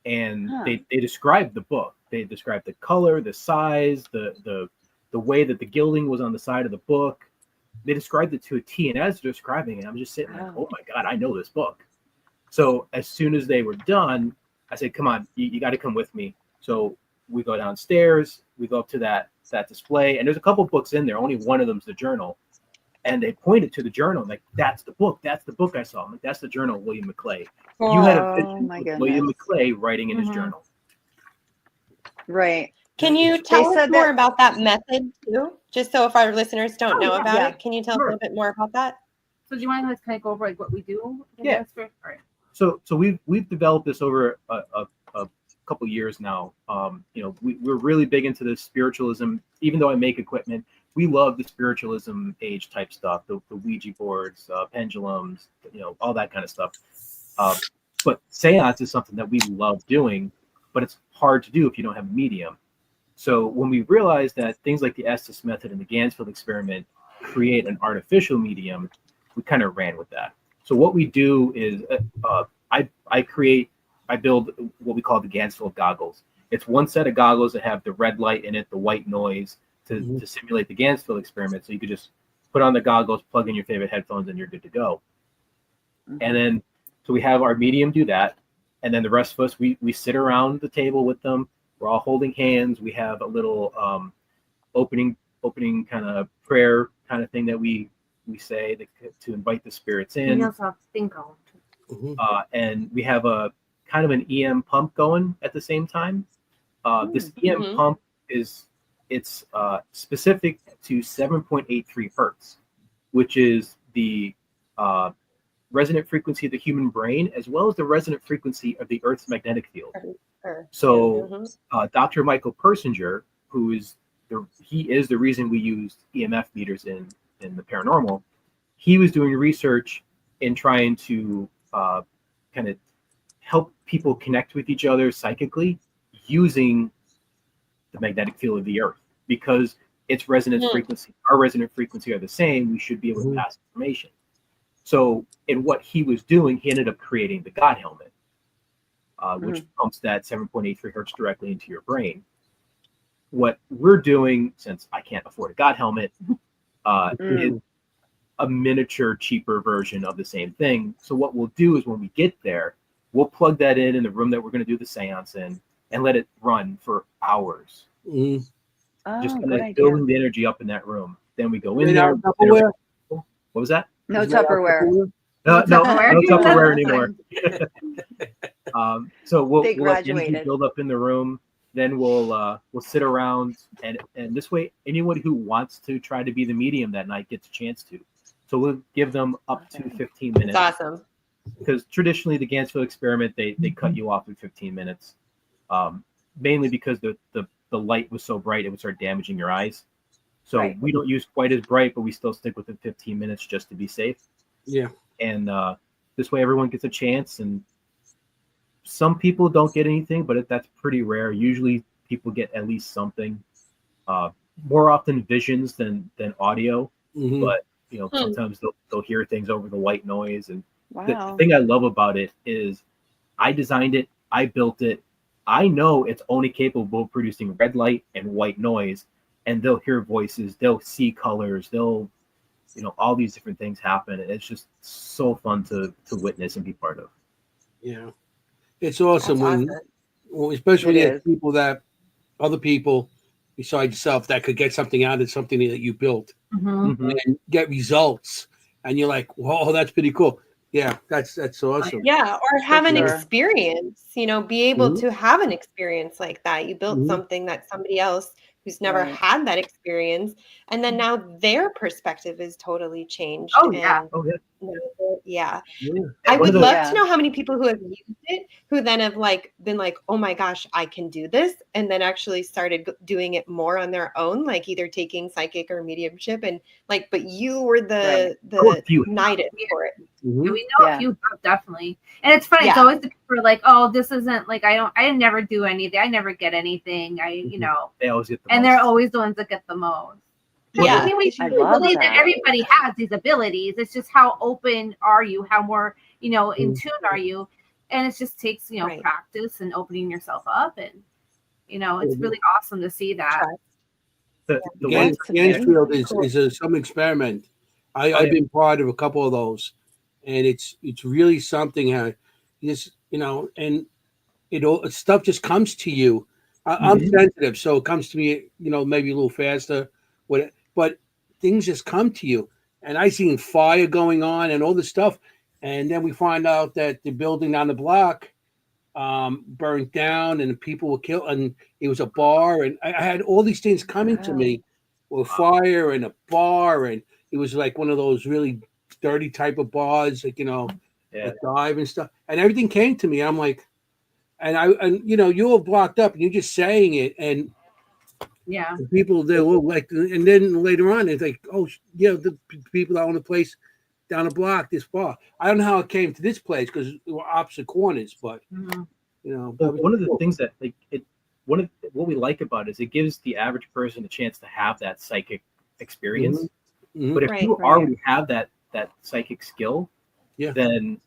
And they described the book. They described the color, the size, the way that the gilding was on the side of the book. They described it to a T, and as they're describing it, I'm just sitting like, oh my God, I know this book. So as soon as they were done, I said, come on, you got to come with me. So we go downstairs, we go up to that display, and there's a couple books in there. Only one of them's the journal. And they pointed to the journal, like, that's the book I saw. I'm like, that's the journal of William McClay. You had a vision of William McClay writing in his journal. Right. Can you tell us more about that method too? Just so if our listeners don't know about it, can you tell us a little bit more about that? So do you want to kind of go over like what we do? Yeah. All right. So we've developed this over a couple years now. We're really big into this spiritualism. Even though I make equipment, we love the spiritualism age type stuff, the Ouija boards, pendulums, all that kind of stuff. But seance is something that we love doing, but it's hard to do if you don't have a medium. So when we realized that things like the Estes method and the Gansfield experiment create an artificial medium, we kind of ran with that. So what we do is I build what we call the Gansfield goggles. It's one set of goggles that have the red light in it, the white noise to simulate the Gansfield experiment. So you could just put on the goggles, plug in your favorite headphones, and you're good to go. And then, so we have our medium do that. And then the rest of us, we sit around the table with them. We're all holding hands. We have a little opening kind of prayer kind of thing that we say to invite the spirits in. And we have a kind of an EM pump going at the same time. This EM pump it's specific to 7.83 hertz, which is the resonant frequency of the human brain, as well as the resonant frequency of the Earth's magnetic field. So Dr. Michael Persinger, who is the reason we used EMF meters in the paranormal, he was doing research in trying to kind of help people connect with each other psychically using the magnetic field of the Earth, because its resonance frequency, our resonant frequency are the same. We should be able to pass information. So in what he was doing, he ended up creating the God helmet, which pumps that 7.83 hertz directly into your brain. What we're doing, since I can't afford a God helmet, is a miniature, cheaper version of the same thing. So what we'll do is when we get there, we'll plug that in the room that we're going to do the seance in and let it run for hours. Just kind of building the energy up in that room. Then we go in there. What was that? No Tupperware. No Tupperware anymore. So we'll let the energy build up in the room. Then we'll sit around, and this way, anyone who wants to try to be the medium that night gets a chance to. So we'll give them up to 15 minutes. That's awesome. Because traditionally, the Gansfield experiment, they cut you off in 15 minutes, mainly because the light was so bright it would start damaging your eyes. So we don't use quite as bright, but we still stick with the 15 minutes just to be safe. Yeah. And this way, everyone gets a chance. And some people don't get anything, but that's pretty rare. Usually, people get at least something. More often visions than audio. But sometimes they'll hear things over the white noise. And the thing I love about it is I designed it, I built it. I know it's only capable of producing red light and white noise, and they'll hear voices, they'll see colors, they'll, all these different things happen. And it's just so fun to witness and be part of. Yeah. It's awesome especially when you have other people besides yourself that could get something out of something that you built and get results. And you're like, whoa, that's pretty cool. Yeah, that's awesome. Yeah, or have an experience, be able to have an experience like that. You built something that somebody else who's never Right. had that experience, and then now their perspective is totally changed. Oh, yeah. And Oh yeah. yeah. Yeah. I would One of the- love Yeah. to know how many people who have used it who then have like been like, oh my gosh, I can do this, and then actually started doing it more on their own, like either taking psychic or mediumship, and like, but you were the Oh, a few. knighted for it. Mhm. We know Yeah. a few have, definitely. And it's funny, it's Yeah. always the people are like, oh, this isn't like I never do anything. I never get anything. They always get the And most. they're always the ones that get the most. Yeah. I mean, we I truly love believe that that. everybody has these abilities. It's just how open are you? How more, in tune are you? And it just takes, Right. practice and opening yourself up. And, it's really awesome to see that. Trust. The Again, one, It's amazing. Gansfield is some experiment. I've been part of a couple of those, and it's really something. How just and stuff just comes to you. I'm Mhm. sensitive, so it comes to me, maybe a little faster. But things just come to you, and I seen fire going on and all this stuff, and then we find out that the building down the block burnt down, and the people were killed, and it was a bar, and I had all these things coming to me, with fire and a bar, and it was like one of those really dirty type of bars, like yeah. with dive and stuff, and everything came to me. I'm like, and you were blocked up, and you're just saying it, and Yeah. the people they were like, and then later on, it's like, oh, the people that own the place down the block, this bar. I don't know how it came to this place because we were opposite corners, but Mhm. Well, one of the things that one of what we like about it is it gives the average person a chance to have that psychic experience. Mhm. But if Right, you right. already have that psychic skill, Yeah. then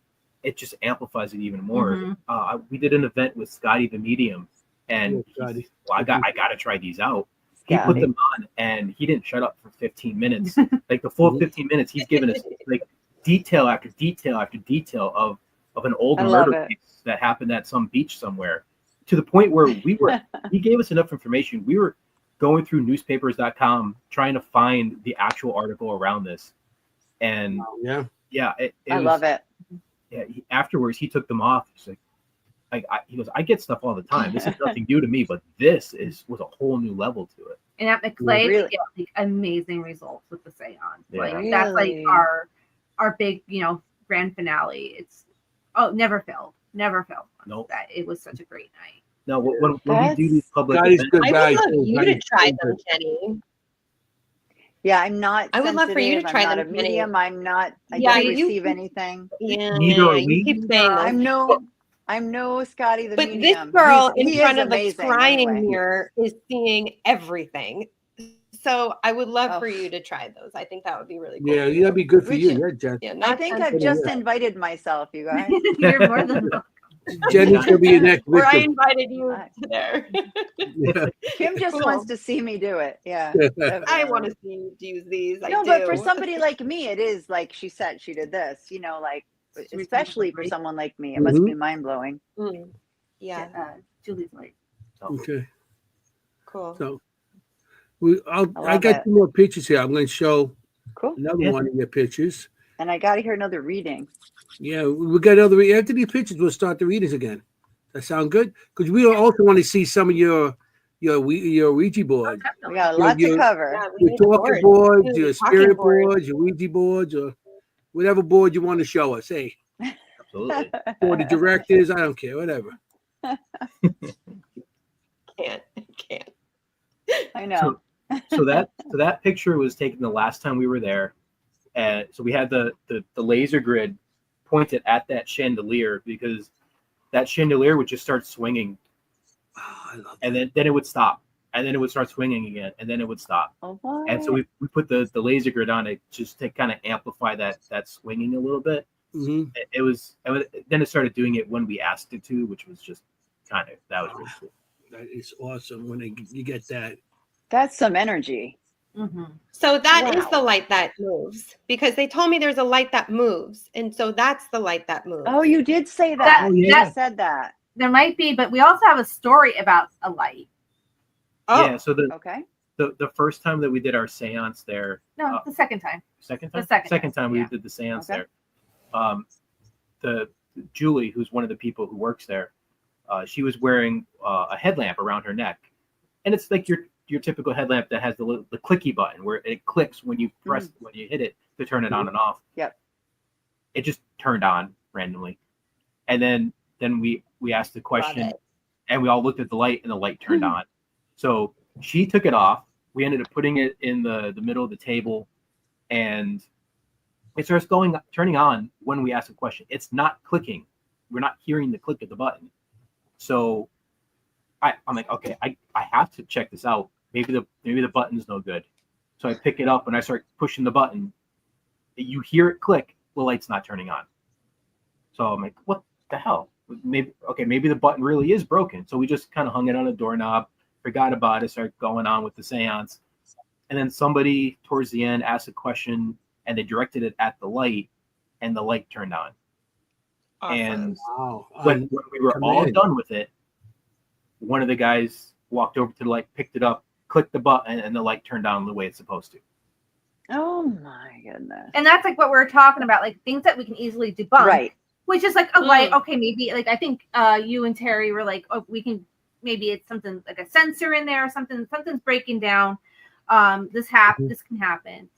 it just amplifies it even more. Mhm. We did an event with Scotty the Medium, and Yeah, Scotty. I got to try these out. He Scotty. put them on, and he didn't shut up for 15 minutes. Like the full 15 minutes, he's given us like detail after detail after detail of an old I love murder it. case that happened at some beach somewhere, to the point where he gave us enough information. We were going through newspapers.com trying to find the actual article around this, and Yeah. I love it. Yeah, afterwards he took them off. He's like, he goes, I get stuff all the time. This is nothing new to me, but this was a whole new level to it. And at McClay, Really? we get like amazing results with the seance. Yeah. Like that's like Really? our big, grand finale. It's never failed. Never failed. Nope. That it was such a great night. Now, when we do these public Scotty's events, good I guy. would love too. you to Scotty's try very them, good. Kenny. Yeah, I'm not. I would love for you to sensitive. try I'm them, not a Kenny. medium. I'm not. I Yeah, don't you- receive anything. Yeah, Neither are you we. keep saying this. I'm no Scotty the But medium. this girl He in is front of a amazing scrying anyway. mirror is seeing everything. So I would love Oh. for you to try those. I think that would be really cool. Yeah, that'd be good for We you. should- Yeah, Jen. Yeah, I not think sensitive. I've just invited myself, you guys. You're more than Jen is gonna be your next Or I victim. invited you I- to there. Yeah. Kim just Cool. wants to see me do it. Yeah. I want to see you use these. I No, do. but for somebody like me, it is like she said she did this, like especially for someone like me, it must be mind blowing. Mm. Yeah, Julie's like, Okay. cool. So I I love got it. 2 more pictures here. I'm going to show Cool. another Yeah. one of your pictures. And I got to hear another reading. Yeah, we got other. After these pictures, we'll start the readings again. That sound good? Because we also want to see some of your Ouija board, We got Your- lots to your- cover. Yeah, we your need a talking board. boards, Ooh, your talking spirit board. boards, your Ouija boards, or whatever board you want to show us. Hey, absolutely. or the directors, I don't care, whatever. Can't. I know. So that picture was taken the last time we were there, and so we had the laser grid pointed at that chandelier, because that chandelier would just start swinging, Oh, I love and then it would stop, and then it would start swinging again, and then it would stop. Oh, what? And so we put the laser grid on it just to kind of amplify that swinging a little bit. hmm Then it started doing it when we asked it to, which was just that was really cool. That is awesome when you get that. That's some energy. So that is Wow. the light that moves, because they told me there's a light that moves, and so that's the light that moves. Oh, you did say that. Oh, You yeah. said that. There might be, but we also have a story about a light. Oh, Yeah. So Okay. the first time that we did our seance there, No, the second time. second The time, second time, we yeah. did the seance Okay. there. The Julie, who's one of the people who works there, she was wearing a headlamp around her neck, and it's like your typical headlamp that has the clicky button where it clicks when you press when you hit it to turn it on and off. Yep. It just turned on randomly, and then we asked the question, it. and we all looked at the light, and the light turned on. So she took it off. We ended up putting it in the middle of the table, and it starts turning on when we ask a question. It's not clicking. We're not hearing the click of the button. So I'm like, okay, I have to check this out. Maybe the button's no good. So I pick it up and I start pushing the button. You hear it click, the light's not turning on. So I'm like, what the hell? Maybe the button really is broken. So we just kind of hung it on a doorknob, forgot about it, started going on with the seance. And then somebody towards the end asked a question and they directed it at the light, and the light turned on. Awesome. And Wow. when we were all done with it, one of the guys walked over to the light, picked it up, clicked the button, and the light turned on the way it's supposed to. Oh my goodness. And that's like what we're talking about, like things that we can easily debunk. Right. Which is like a light. Okay, maybe like I think you and Terry were like, oh, we can maybe it's something like a sensor in there or something's breaking down. This can happen.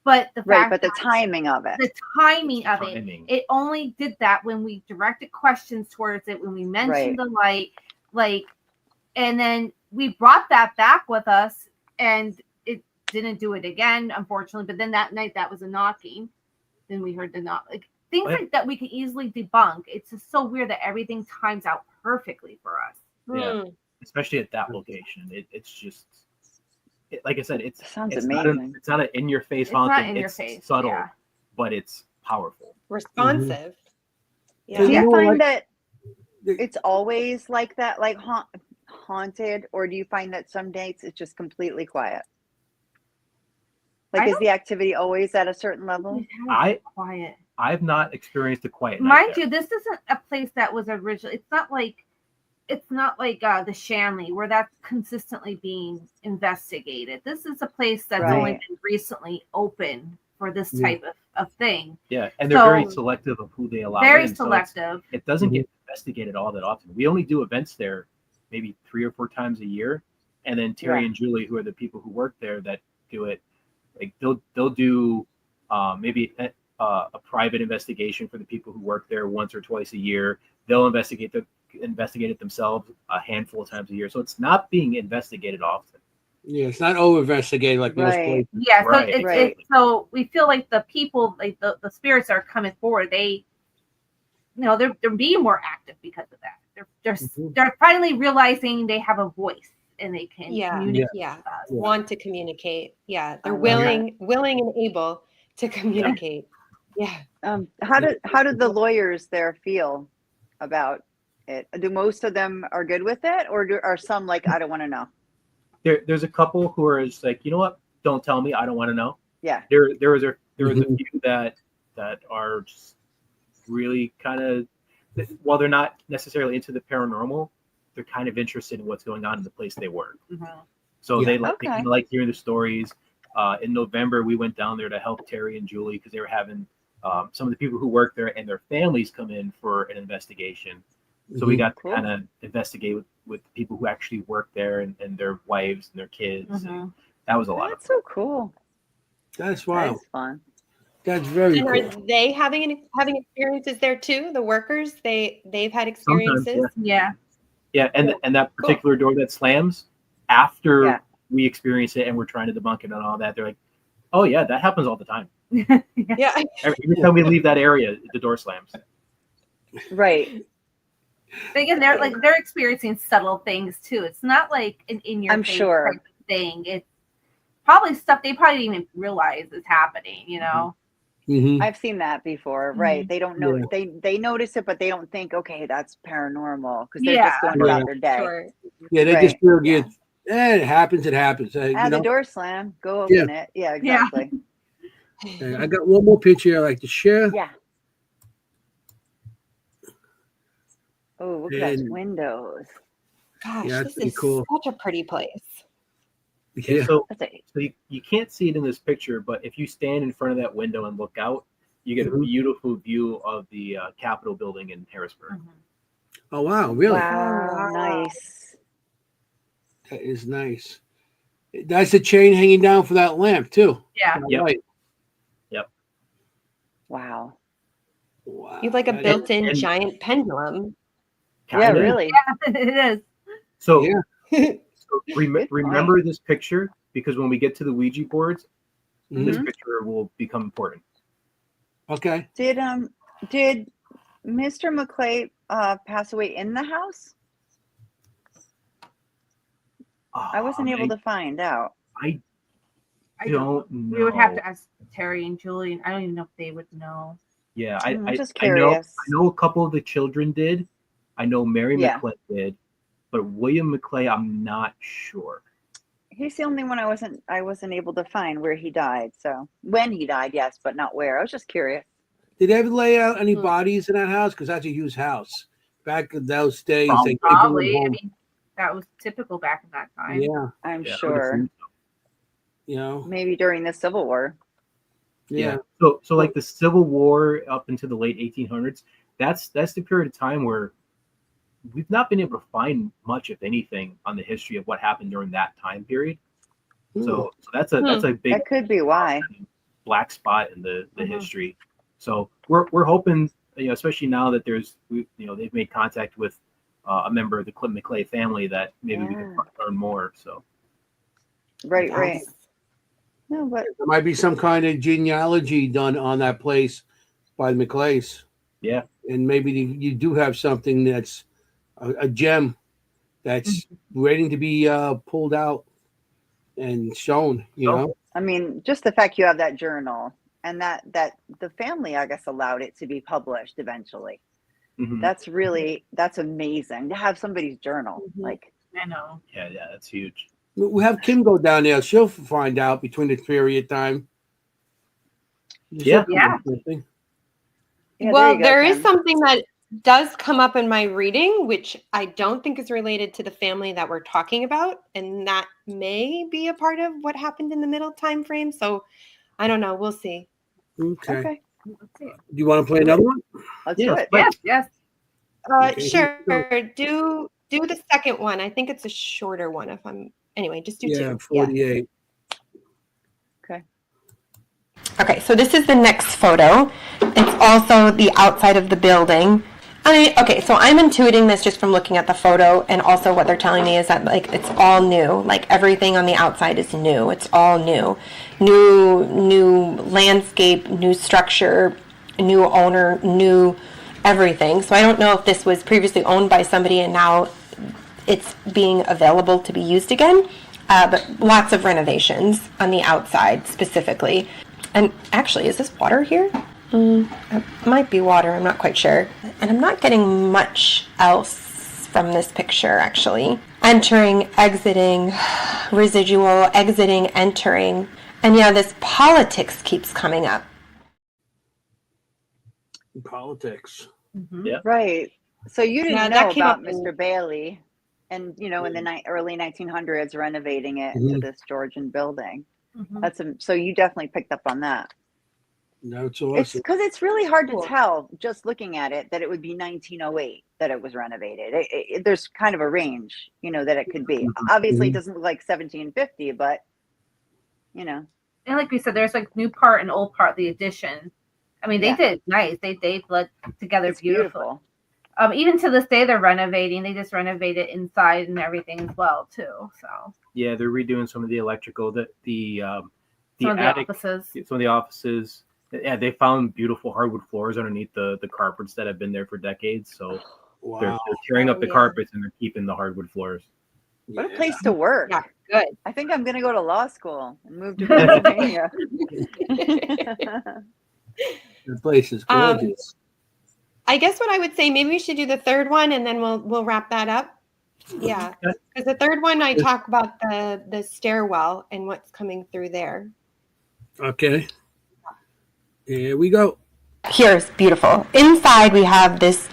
But the fact but the timing of it. The timing of it only did that when we directed questions towards it, when we mentioned the light, like, and then we brought that back with us, and it didn't do it again, unfortunately. But then that night, that was a knocking. Then we heard the knock, like things like that we can easily debunk. It's just so weird that everything times out perfectly for us. Yeah, especially at that location. It's just. Like I said, it's amazing. It's not an in-your-face honking. It's subtle, but it's powerful. Responsive. Yeah. Do you find that it's always like that, like haunted, or do you find that some dates it's just completely quiet? Like, is the activity always at a certain level? Quiet. I've not experienced a quiet night. Mind you, this isn't a place that was originally. It's not like the Shanley where that's consistently being investigated. This is a place that's only been recently open for this type of thing. Yeah, and they're very selective of who they allow. Very selective. So it doesn't get investigated all that often. We only do events there maybe 3 or 4 times a year, and then Terry and Julie, who are the people who work there that do it, like they'll do maybe a private investigation for the people who work there once or twice a year. They'll investigate it themselves a handful of times a year, so it's not being investigated often. Yeah, it's not over investigated like most places. Yeah, so it's so we feel like the people, like the spirits are coming forward. They, they're being more active because of that. They're finally realizing they have a voice and they can communicate. Yeah, want to communicate. Yeah, they're willing and able to communicate. Yeah. How did the lawyers there feel about it? Do most of them are good with it, or are some like, I don't want to know? There's a couple who are just like, you know what? Don't tell me. I don't want to know. Yeah. There was a few that are just really kind of, while they're not necessarily into the paranormal, they're kind of interested in what's going on in the place they work. So they kind of like hearing the stories. In November, we went down there to help Terry and Julie because they were having some of the people who work there and their families come in for an investigation. So we got to kind of investigate with people who actually work there and their wives and their kids. And that was a lot of fun. That's so cool. That's wild. That's fun. That's very cool. Are they having experiences there too? The workers, they've had experiences. Sometimes, yeah. And that particular door that slams after we experience it and we're trying to debunk it and all that, they're like, oh yeah, that happens all the time. Yeah. Every time we leave that area, the door slams. Right. But again, they're experiencing subtle things too. It's not like an in-your-face type of thing. It's probably stuff they probably didn't even realize is happening. I've seen that before. Right? They don't know. They notice it, but they don't think, okay, that's paranormal, because they're just going about their day. Sure. Yeah, they just feel good. It happens. It happens. The door slam. Go open it. Yeah, exactly. I got one more picture I'd like to share. Yeah. Oh, look at those windows. Gosh, this is cool. Such a pretty place. Yeah. So you can't see it in this picture, but if you stand in front of that window and look out, you get a beautiful view of the Capitol building in Harrisburg. Oh, wow. Really? Wow. Nice. That is nice. That's the chain hanging down for that lamp too. Yeah. Yep. Right. Wow. Wow. You have like a That is- built-in and- giant pendulum. Yeah, Kinda. really. It is. So, Yeah. so Good point. remember this picture, because when we get to the Ouija boards, this Mhm. picture will become important. Okay. Did Mr. McClay pass away in the house? I wasn't able to find out. I I don't know. We would have to ask Terry and Julie. I don't even know if they would know. Yeah, I'm just I know. curious. I know a couple of the children did. I know Mary Yeah. McClay did, but William McClay, I'm not sure. He's the only one I wasn't able to find where he died. So when he died, yes, but not where. I was just curious. Did they ever lay out any Hmm. bodies in that house? Because that's a huge house. Back in those days, they couldn't bring them Probably. I home. mean, that was typical back in that time. Yeah. I'm Yeah, I would sure. assume so. You know. Maybe during the Civil War. Yeah. So like the Civil War up into the late 1800s, that's the period of time where we've not been able to find much, if anything, on the history of what happened during that time period. So that's a big That could be why. black spot in the Mhm. history. So we're hoping, especially now that they've made contact with a member of the Clint McClay family, that maybe we can Yeah. learn more. So Right, right. Yes. No, but There might be some kind of genealogy done on that place by the McClays. yeah, And maybe you do have something that's a gem that's waiting to be pulled out and shown, you know? I mean, just the fact you have that journal and that the family, I guess, allowed it to be published eventually. Mhm. That's amazing to have somebody's journal. Mhm. Like, I know. yeah, that's huge. We'll have Kim go down there. She'll find out between the period of time. Yeah. Yeah. Something. yeah, Well, you go, there is Kim. something that does come up in my reading, which I don't think is related to the family that we're talking about, and that may be a part of what happened in the middle time frame. So I don't know. We'll see. Okay. Okay, Let's see. Do you want to play another one? let's Yeah, do it. Yes, yes. Okay, Sure. here Do the second one. I think it's a shorter one. If I'm anyway, just do Yeah, two. 48. Okay. Okay, so this is the next photo. It's also the outside of the building. Okay, so I'm intuiting this just from looking at the photo, and also what they're telling me is that like it's all new. Like everything on the outside is new. It's all new. New landscape, new structure, new owner, new everything. So I don't know if this was previously owned by somebody and now it's being available to be used again. But lots of renovations on the outside specifically. And actually, is this water here? It might be water, I'm not quite sure. And I'm not getting much else from this picture, actually. Entering, exiting, residual, exiting, entering. And yeah, this politics keeps coming up. Politics. Mhm. Yeah. Right. So you didn't Yeah, that know came about up in- Mr. Bailey and, in the early 1900s renovating it into Mhm. this Georgian building. Mhm. So you definitely picked up on that. That's It's awesome. because it's really hard Cool. to tell just looking at it that it would be 1908 that it was renovated. There's kind of a range, that it could be. Mhm. Obviously, it Mhm. doesn't look like 1750, but And like we said, there's like new part and old part, the addition. I mean, they Yeah. did nice. They bled together it's beautifully. beautiful. Even to this day, they're renovating. They just renovated inside and everything as well too. So Yeah, they're redoing some of the electrical, the some of the attic, offices. some of the offices. Yeah, they found beautiful hardwood floors underneath the carpets that have been there for decades. So they're Wow. tearing up Oh, the yeah. carpets and they're keeping the hardwood floors. What a Yeah. place to work. Yeah, good. I think I'm going to go to law school and move to Pennsylvania. The place is gorgeous. I guess what I would say, maybe we should do the third one and then we'll wrap that up. Yeah, Okay. because the third one I talk about the stairwell and what's coming through there. Okay. Here we go. Here's beautiful. Inside we have this,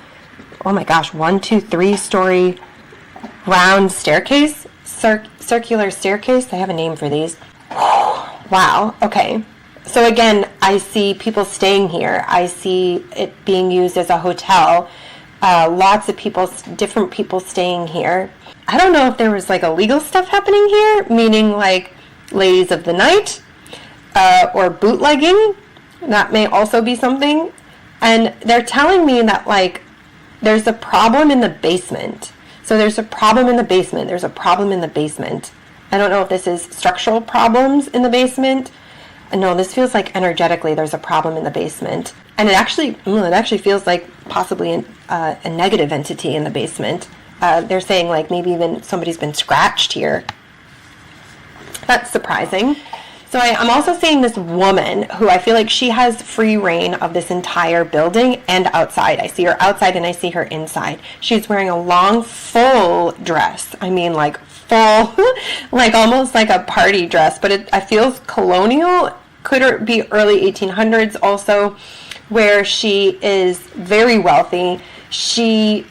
oh my gosh, 1, 2, 3 story round staircase, circular staircase. I have a name for these. Wow. Okay. So again, I see people staying here. I see it being used as a hotel. Lots of people, different people staying here. I don't know if there was like illegal stuff happening here, meaning like ladies of the night, or bootlegging. That may also be something. And they're telling me that like there's a problem in the basement. So there's a problem in the basement. There's a problem in the basement. I don't know if this is structural problems in the basement. No, this feels like energetically there's a problem in the basement. And it actually feels like possibly a negative entity in the basement. They're saying like maybe even somebody's been scratched here. That's surprising. So I'm also seeing this woman who I feel like she has free reign of this entire building and outside. I see her outside and I see her inside. She's wearing a long, full dress. I mean, like full, like almost like a party dress, but it feels colonial. Could it be early 1800s also, where she is very wealthy.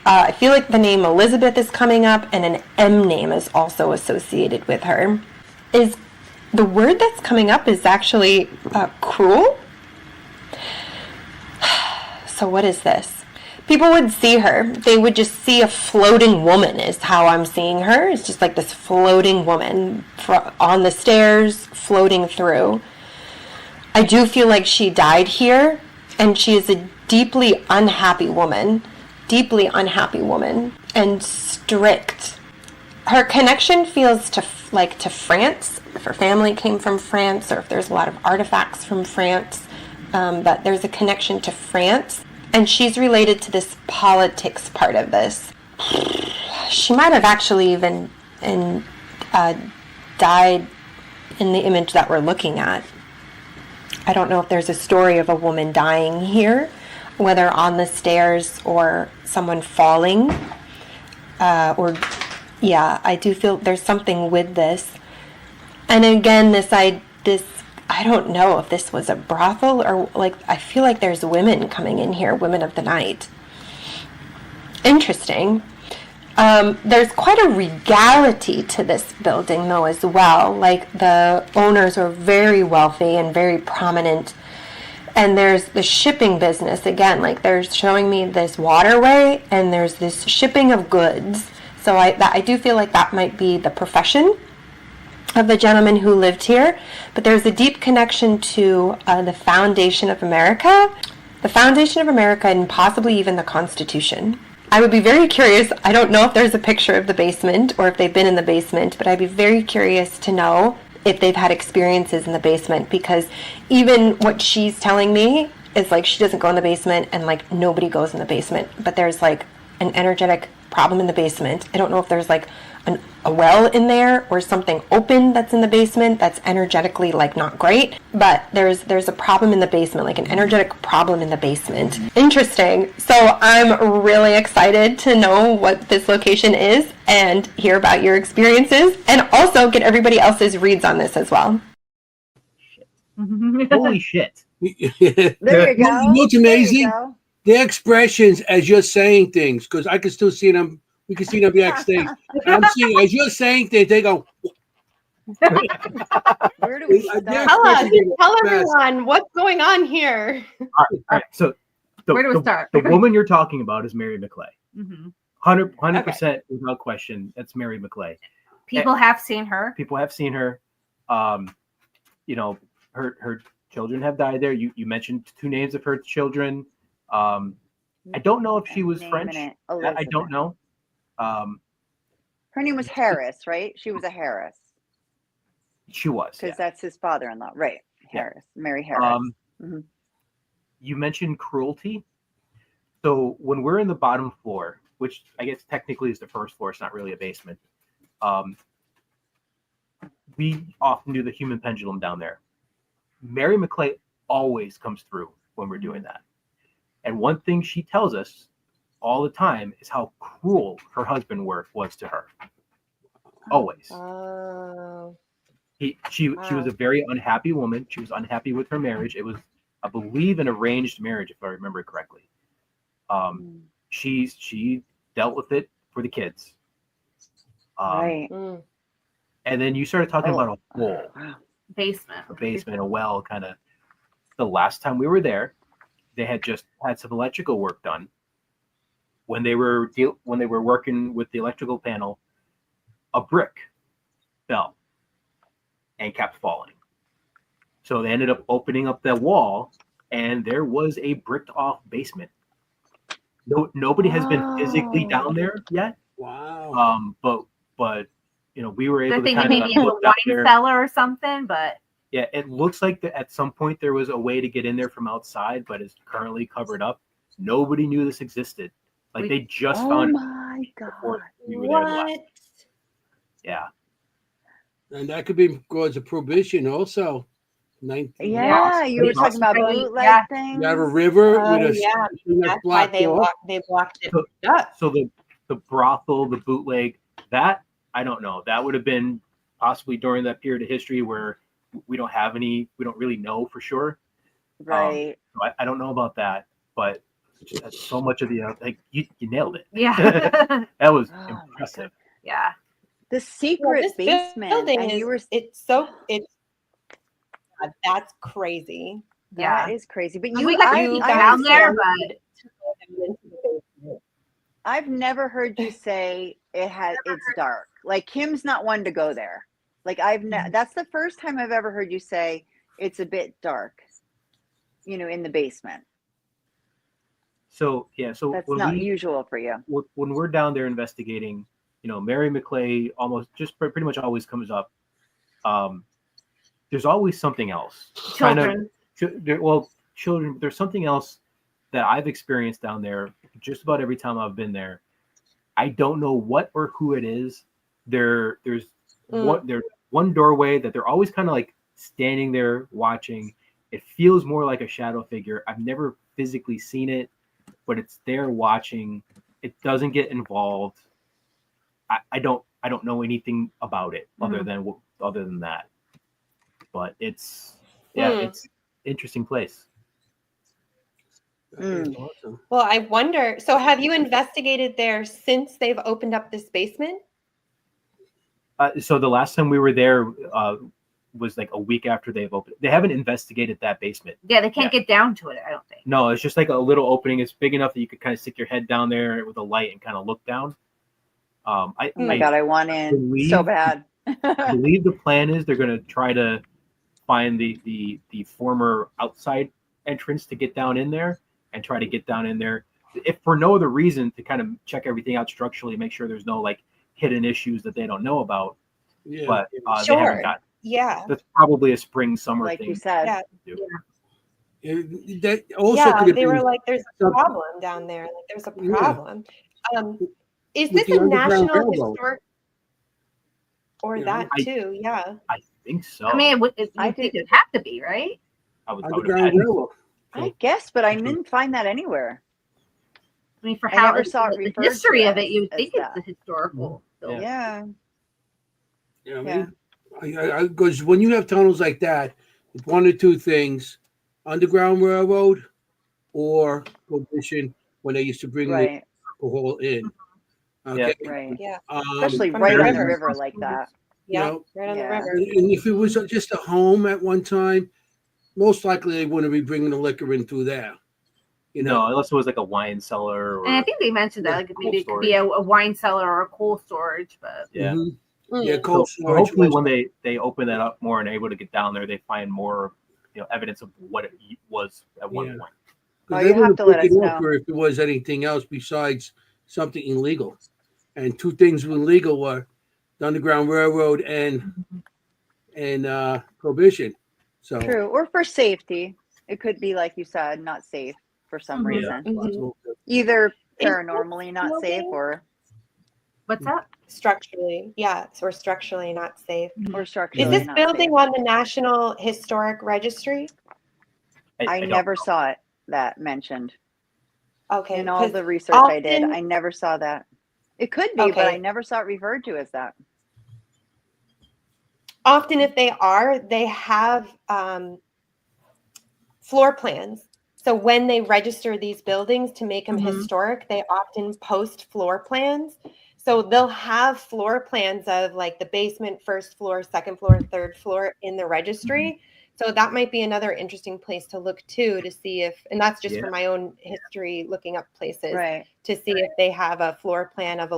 I feel like the name Elizabeth is coming up, and an M name is also associated with her. The word that's coming up is actually cruel. So what is this? People would see her. They would just see a floating woman is how I'm seeing her. It's just like this floating woman on the stairs, floating through. I do feel like she died here, and she is a deeply unhappy woman, and strict. Her connection feels to France, if her family came from France, or if there's a lot of artifacts from France, but there's a connection to France, and she's related to this politics part of this. She might have actually even died in the image that we're looking at. I don't know if there's a story of a woman dying here, whether on the stairs or someone falling, I do feel there's something with this. And again, I don't know if this was a brothel or like, I feel like there's women coming in here, women of the night. Interesting. There's quite a regality to this building though as well. Like the owners are very wealthy and very prominent. And there's the shipping business again, like they're showing me this waterway and there's this shipping of goods. So I do feel like that might be the profession of the gentleman who lived here. But there's a deep connection to the Foundation of America. The Foundation of America and possibly even the Constitution. I would be very curious. I don't know if there's a picture of the basement or if they've been in the basement, but I'd be very curious to know if they've had experiences in the basement, because even what she's telling me is like she doesn't go in the basement and like nobody goes in the basement, but there's like an energetic problem in the basement. I don't know if there's like a well in there or something open that's in the basement that's energetically like not great, but there's a problem in the basement, like an energetic problem in the basement. Interesting. So I'm really excited to know what this location is and hear about your experiences and also get everybody else's reads on this as well. Holy shit. There you go. You know what's amazing? There you go. Their expressions as you're saying things, because I can still see them. We can see them backstage. I'm seeing as you're saying things, they go. Where do we start? Tell everyone what's going on here. All right. So Where do we start? The woman you're talking about is Mary McClay. Mm-hmm. 100% without question. That's Mary McClay. People have seen her. People have seen her. You know, her children have died there. You mentioned two names of her children. I don't know if she was French. I don't know. Her name was Harris, right? She was a Harris. She was. Because that's his father-in-law. Right. Harris. Yeah. Mary Harris. You mentioned cruelty. So when we're in the bottom floor, which I guess technically is the first floor, it's not really a basement. We often do the human pendulum down there. Mary McClay always comes through when we're doing that. And one thing she tells us all the time is how cruel her husband was to her. Always. Oh. She was a very unhappy woman. She was unhappy with her marriage. It was, I believe, an arranged marriage, if I remember correctly. She dealt with it for the kids. Right. And then you started talking about a hole. Basement, a well, kind of. The last time we were there, they had just had some electrical work done. When they were working with the electrical panel, a brick fell and kept falling. So they ended up opening up that wall, and there was a bricked off basement. Nobody has been physically down there yet. Wow. But we were I able to think kind maybe of in a look down wine there. cellar or something, but Yeah, it looks like that at some point there was a way to get in there from outside, but it's currently covered up. Nobody knew this existed. Like they just Oh found it my God. before we were there the last. What? Yeah. And that could be because of prohibition also. 19, Yeah, you were talking about Possibly, bootleg yeah. things. You have a river Oh, with a yeah. section that's That's why blocked off. they blocked it So- up. So the brothel, the bootleg, that I don't know. That would have been possibly during that period of history where we don't really know for sure. Right. So I don't know about that, but just so much of the like you nailed it. yeah. That was Oh my impressive. Yeah. The Well, secret this basement. building And you were that's crazy. that Yeah. is crazy. But We got to You peek guys down there, wanted but to go into the basement. I've never heard you say it's dark. Like Kim's not one to go there. Like that's the first time I've ever heard you say it's a bit dark. In the basement. So so That's when not usual for you. when we're down there investigating, Mary McClay almost just pretty much always comes up. There's always something else. children. Children. There's something else that I've experienced down there just about every time I've been there. I don't know what or who it is. There's one doorway that they're always kind of like standing there watching. It feels more like a shadow figure. I've never physically seen it, but it's there watching. It doesn't get involved. I don't know anything about it other than that. But it's it's interesting place. That is awesome. Well, I wonder. So, have you investigated there since they've opened up this basement? So the last time we were there was like a week after they've opened. They haven't investigated that basement. Yeah, they can't get down to it, I don't think. No, it's just like a little opening. It's big enough that you could kind of stick your head down there with a light and kind of look down. Oh my God, I want in so bad. I believe the plan is they're going to try to find the former outside entrance to get down in there and try to get down in there, if for no other reason, to kind of check everything out structurally, make sure there's no like hidden issues that they don't know about. Yeah. But Sure. they haven't got. Yeah. That's probably a summer Like thing. you said. Yeah. That also could have They were been like, "There's a something- problem down there. Like, there's a problem." Is With this the a Underground national Railroad. historic? Or Yeah. that too? Yeah. I think so. I mean, I I think did- it'd have to be, right? I would Underground imagine. Railroad. I guess, but I didn't find that anywhere. I mean, for I how never saw it the referred history to of it, you'd as think that. it's a historical building. Yeah. You know what I mean? Because when you have tunnels like that, it's one or two things: Underground Railroad or Prohibition, when they used to bring the Right. alcohol in. Okay. Right. Yeah. Especially From right the on the river. river like that. Yeah. know, Right on the Yeah. river. And if it was just a home at one time, most likely they wouldn't be bringing the liquor in through there. No, unless it was like a wine cellar or And I think they mentioned that Yeah, like cold maybe it could be a wine cellar or a coal storage, but yeah. Mhm. Mm. Yeah, So cold storage. hopefully was- when they open that up more and are able to get down there, they find more evidence of what it was at one Yeah. point. 'cause Oh, they you have wouldn't to let pick us it up know. or if there was anything else besides something illegal. And two things were illegal were the Underground Railroad and Prohibition. So True. Or for safety. It could be, like you said, not safe for some Mhm. reason. Mhm. Either Is this paranormally not safe building- or what's that? Structurally, yeah, so we're structurally not safe. or structurally Is this not building safe. on the National Historic Registry? I don't never know. saw that mentioned. Okay, In all 'cause the research I did, often- I never saw that. It could be, but I Okay. never saw it referred to as that. often if they are, they have floor plans. So when they register these buildings to make them Mhm. historic, they often post floor plans. So they'll have floor plans of like the basement, first floor, second floor, third floor in the registry. So that might be another interesting place to look too, to see if, and that's just Yeah. for my own history, looking up places Right. to see if they have a floor plan of a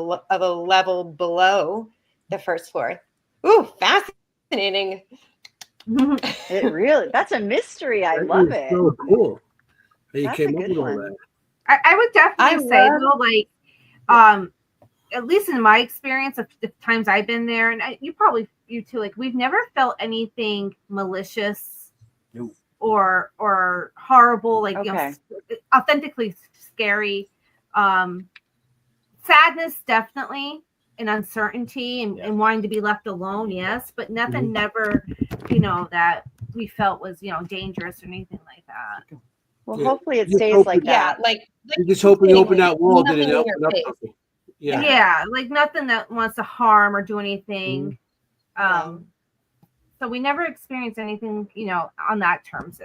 level below the first floor. Ooh, fascinating. It really, that's a mystery. I That love is it. so cool. How you That's came a up good with all one. that. I would definitely I say love- though, like, at least in my experience of the times I've been there, and you too, like, we've never felt anything malicious No. or horrible, like, Okay. authentically scary. Sadness, definitely, and uncertainty, and wanting to be left alone, yes, but nothing never, that we felt was, dangerous or anything like that. Well, Yeah. hopefully it Just stays hope like it- Yeah, that. like You just hope when you open that wall, nothing did it in open your up face. something? Yeah. Yeah, like nothing that wants to harm or do anything. Yeah. So we never experienced anything, on that terms.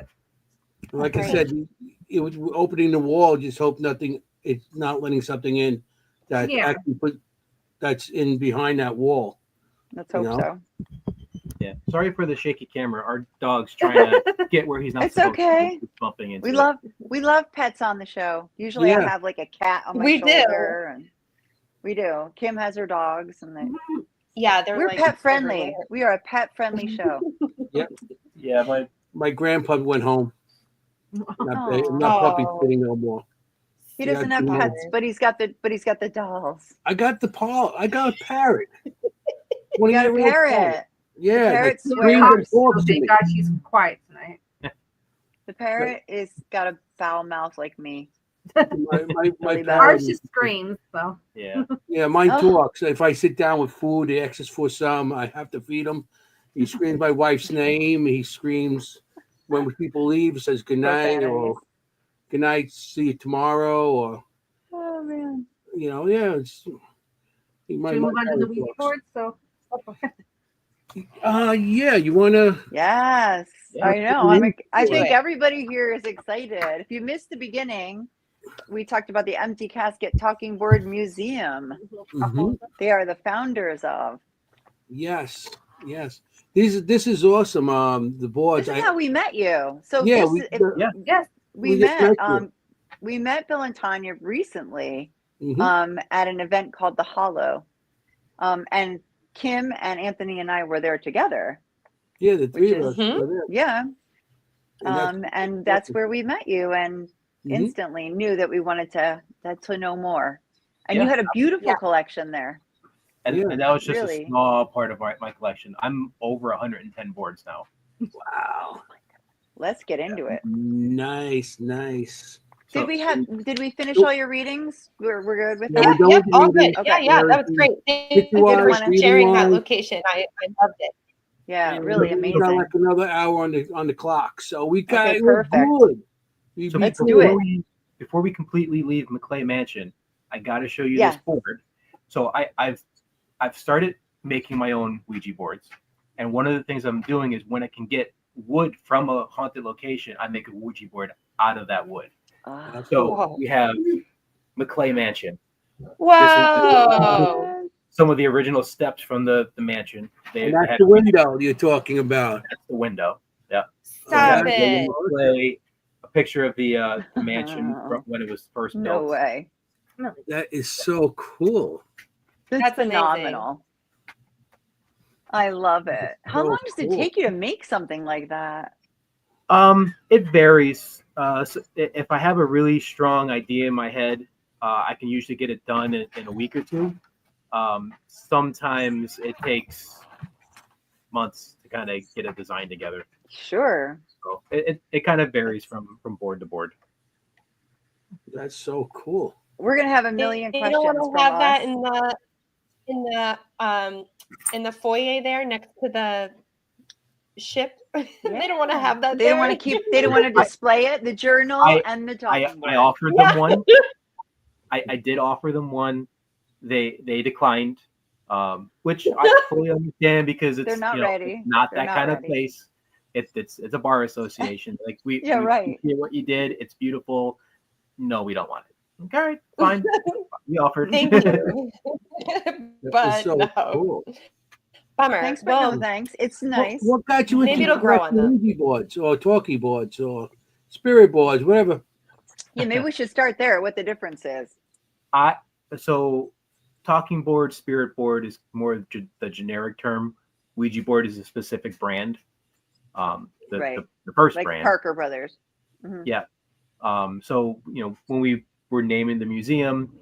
Like I Right. said, it was opening the wall. Just hope nothing. It's not letting something in that Yeah. actually that's in behind that wall. Let's You hope know? so. Yeah. Sorry for the shaky camera. Our dog's trying to get where he's not It's supposed okay. to. He's bumping into We it. love pets on the show. Usually I Yeah. have like a cat on my We do. shoulder, and we do. Kim has her dogs, and Yeah, they're we're like pet friendly. everywhere. We are a pet friendly show. Yeah, My grandpa went home. Aw. Not puppy Oh. sitting no more. He Yeah, doesn't have I do. pets, but he's got the dolls. I got the paw. I got a parrot. You got a 20-year-old parrot. Yeah, parrot that screams and swears. talks to Thank me. God she's quiet tonight. The parrot is got a foul mouth like me. My Really bad. parrot Ours is- just screams, so. yeah. Yeah, mine Oh. talks. If I sit down with food, he asks for some. I have to feed him. He screams my wife's name. He screams when people leave. He says good night Profanities. or good night. See you tomorrow. Or Oh man. yeah. It's, my, Should we my move on to the parrot Ouija talks. board? So. Yeah. You wanna? Yes, Yeah, I know. I Do think it. everybody here is excited. If you missed the beginning, we talked about the Empty Casket Talking Board Museum. Mhm. They are the founders of. Yes. This is awesome. The boards. This is how we met you. So Yeah, this, we- if, Yeah. Yes. we just met. met you. We met Bill and Tanya recently Mhm. at an event called The Hollow, and Kim and Anthony and I were there together. Yeah, the three of which us. is- were there. Yeah, And and that's where we met you, and Mhm. instantly knew that we wanted to know more. And you Yeah. had a beautiful Yeah. collection there. And, Yeah. and that was just Really? a small part of my collection. I'm over 110 boards now. Wow. Let's get into it. Nice. So, Did we finish all your readings? We're good with Yeah, that? we're done Yep, with all reading. good. Okay. Yeah, that was great. Thank you hours, for reading sharing that wise. location. I loved it. Yeah, And really we got amazing. like another hour on the clock, so we got Okay, it was perfect. good. so Let's before do it. before we completely leave McClay Mansion, I got to show you Yeah. this board. So I've started making my own Ouija boards, and one of the things I'm doing is when I can get wood from a haunted location, I make a Ouija board out of that wood. Ah. So Whoa. we have McClay Mansion. Whoa. Some of the original steps from the mansion. And that's the window you're talking about. That's the window. Yeah. Stop Yeah. it. Play a picture of the mansion from when it was first No built. way. That is so cool. That's amazing. phenomenal. I love it. How So long does it cool. take you to make something like that? It varies. So if I have a really strong idea in my head, I can usually get it done in a week or two. Sometimes it takes months to kind of get a design together. Sure. So it kind of varies from board to board. That's so cool. We're gonna have a million You questions don't from want to have that us. in the foyer there next to the ship. They don't want to Yeah. have that. They don't there. want to keep. They don't want to display it. The journal and the I talking board. offered them one. I did offer them one. They declined, which I fully understand because it's They're not ready. not They're that not kind of ready. place. It's a bar association. Like we Yeah, we right. appreciate what you did. It's beautiful. No, we don't want it. Okay, all right, fine. We offered. Thank you. That but is so no. cool. Bummer. Thanks, but well, no thanks. It's nice. What got you Maybe into it'll grow on them. Ouija boards or talkie boards or spirit boards, whatever? Yeah, maybe we should start there. What the difference is? So talking board, spirit board is more the generic term. Ouija board is a specific brand. Right. The first Like brand. Parker Brothers. Mhm. Yeah. So, when we were naming the museum,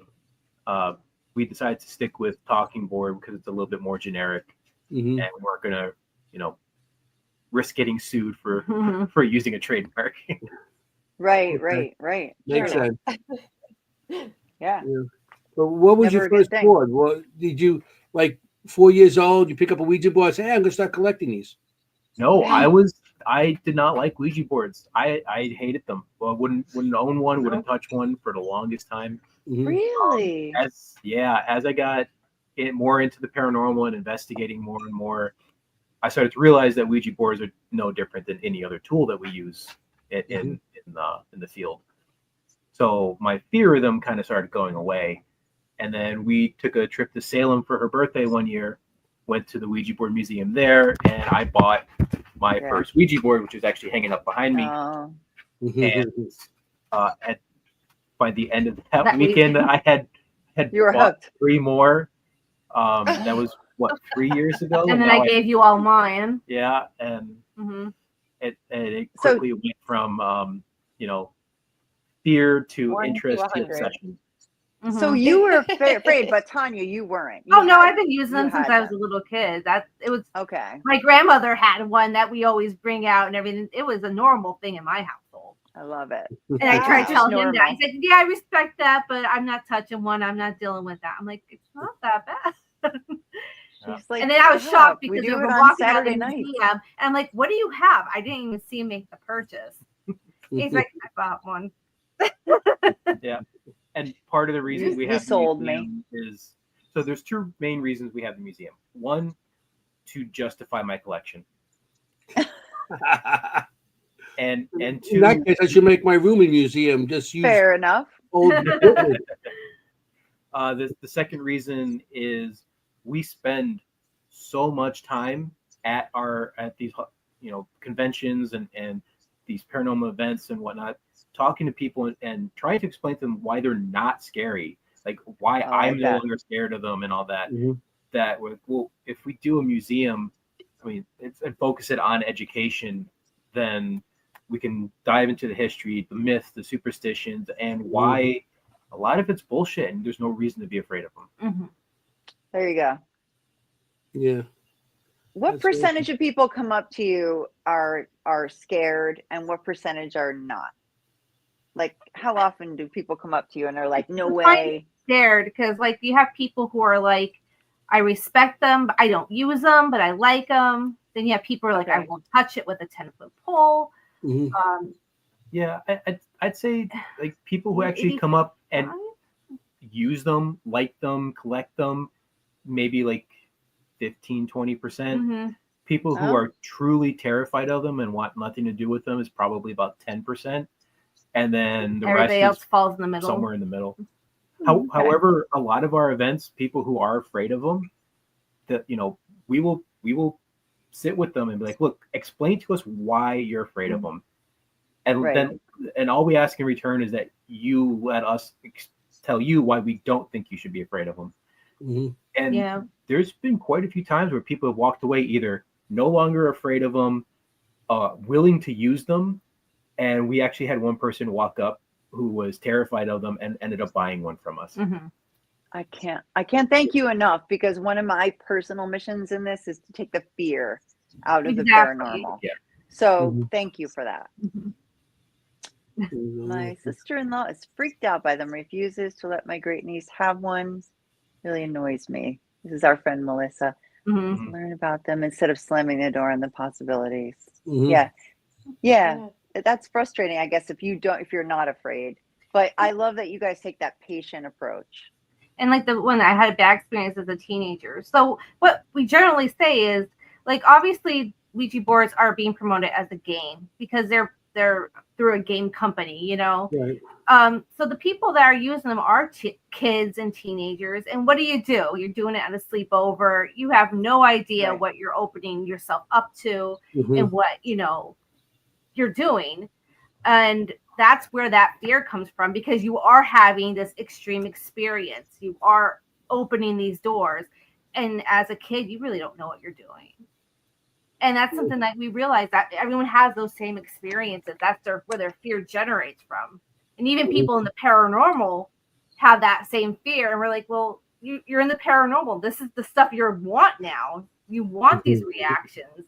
we decided to stick with talking board because it's a little bit more generic, Mhm. and we weren't gonna, risk getting sued for Mhm. for using a trademark. Right, Okay. right. Makes Sure. sense. Yeah. So what was Never your a good first thing. board? What did you, like, 4 years old? You pick up a Ouija board and say, "Hey, I'm gonna start collecting these." No, I did not like Ouija boards. I hated them. Well, wouldn't own one, wouldn't touch one for the longest time. Mhm. Really? As I got more into the paranormal and investigating more and more, I started to realize that Ouija boards are no different than any other tool that we use in the field. So my fear of them kind of started going away. And then we took a trip to Salem for her birthday one year, went to the Ouija board museum there, and I bought my first Ouija board, which is actually hanging up behind me. Oh. And by the end of that That weekend, weekend. I had You were bought hooked. 3 more. That was 3 years ago. And then now I gave you all mine. Yeah, and Mm-hmm. it quickly went from fear to 1 to interest to 100. obsession. So you were afraid, but Tanya, you weren't. Oh no, I've been using them you since had I was a them. little kid. It was Okay. my grandmother had one that we always bring out and everything. It was a normal thing in my household. I love it. And I tried to Just tell him that. normal. He said, "Yeah, I respect that, but I'm not touching one. I'm not dealing with that." I'm like, "It's not that bad." She's like, And then I was "Look, shocked we because do we it were on walking out Saturday the nights." museum, and I'm like, "What do you have?" I didn't even see him make the purchase. He's like, "I bought one." Yeah. And part of the reason we You have the sold me. museum is, so there's 2 main reasons we have the museum. One, to justify my collection, and In 2, that case, I should make my room a museum. Just use Fair enough. old equipment. the second reason is we spend so much time at these conventions and these paranormal events and whatnot, talking to people and trying to explain to them why they're not scary, like why I'm no longer scared of them and all that. Mm-hmm. That well, if we do a museum, and focus it on education, then we can dive into the history, the myths, the superstitions, and why a lot of it's bullshit, and there's no reason to be afraid of them. Mm-hmm. There you go. Yeah. What That's percentage of people come up to you are scared, and what percentage are not? Like, how often do people come up to you and they're like, "No way"? Scared because you have people who are like, I respect them, but I don't use them, but I like them. Then you have people who are like, I won't touch it with a 10-foot pole. Mm-hmm. Yeah, I'd say like people who actually come up and use them, like them, collect them, maybe like 15-20%. Mm-hmm. People who are truly terrified of them and want nothing to do with them is probably about 10%, and then the everybody rest else falls in the middle, somewhere in the middle. However, a lot of our events, people who are afraid of them, that we will sit with them and be like, "Look, explain to us why you're afraid of them," and all we ask in return is that you let us tell you why we don't think you should be afraid of them. Mm-hmm. And there's been quite a few times where people have walked away either no longer afraid of them, willing to use them, and we actually had one person walk up who was terrified of them and ended up buying one from us. Mm-hmm. I can't thank you enough, because one of my personal missions in this is to take the fear out of the paranormal. Yeah. So thank you for that. Mm-hmm. My sister-in-law is freaked out by them, refuses to let my great niece have one. Really annoys me. This is our friend Melissa. Mm-hmm. Learn about them instead of slamming the door on the possibilities. Mm-hmm. Yeah. That's frustrating, I guess, if you're not afraid. But I love that you guys take that patient approach. And like the one I had a bad experience as a teenager. So what we generally say is, like, obviously Ouija boards are being promoted as a game because they're through a game company, Right. So the people that are using them are kids and teenagers. And what do? You're doing it at a sleepover. You have no idea what you're opening yourself up to and what, you're doing. And that's where that fear comes from, because you are having this extreme experience. You are opening these doors. And as a kid, you really don't know what you're doing. And that's something that we realize that everyone has those same experiences. That's where their fear generates from. And even people in the paranormal have that same fear. And we're like, well, you're in the paranormal. This is the stuff you want now. You want these reactions.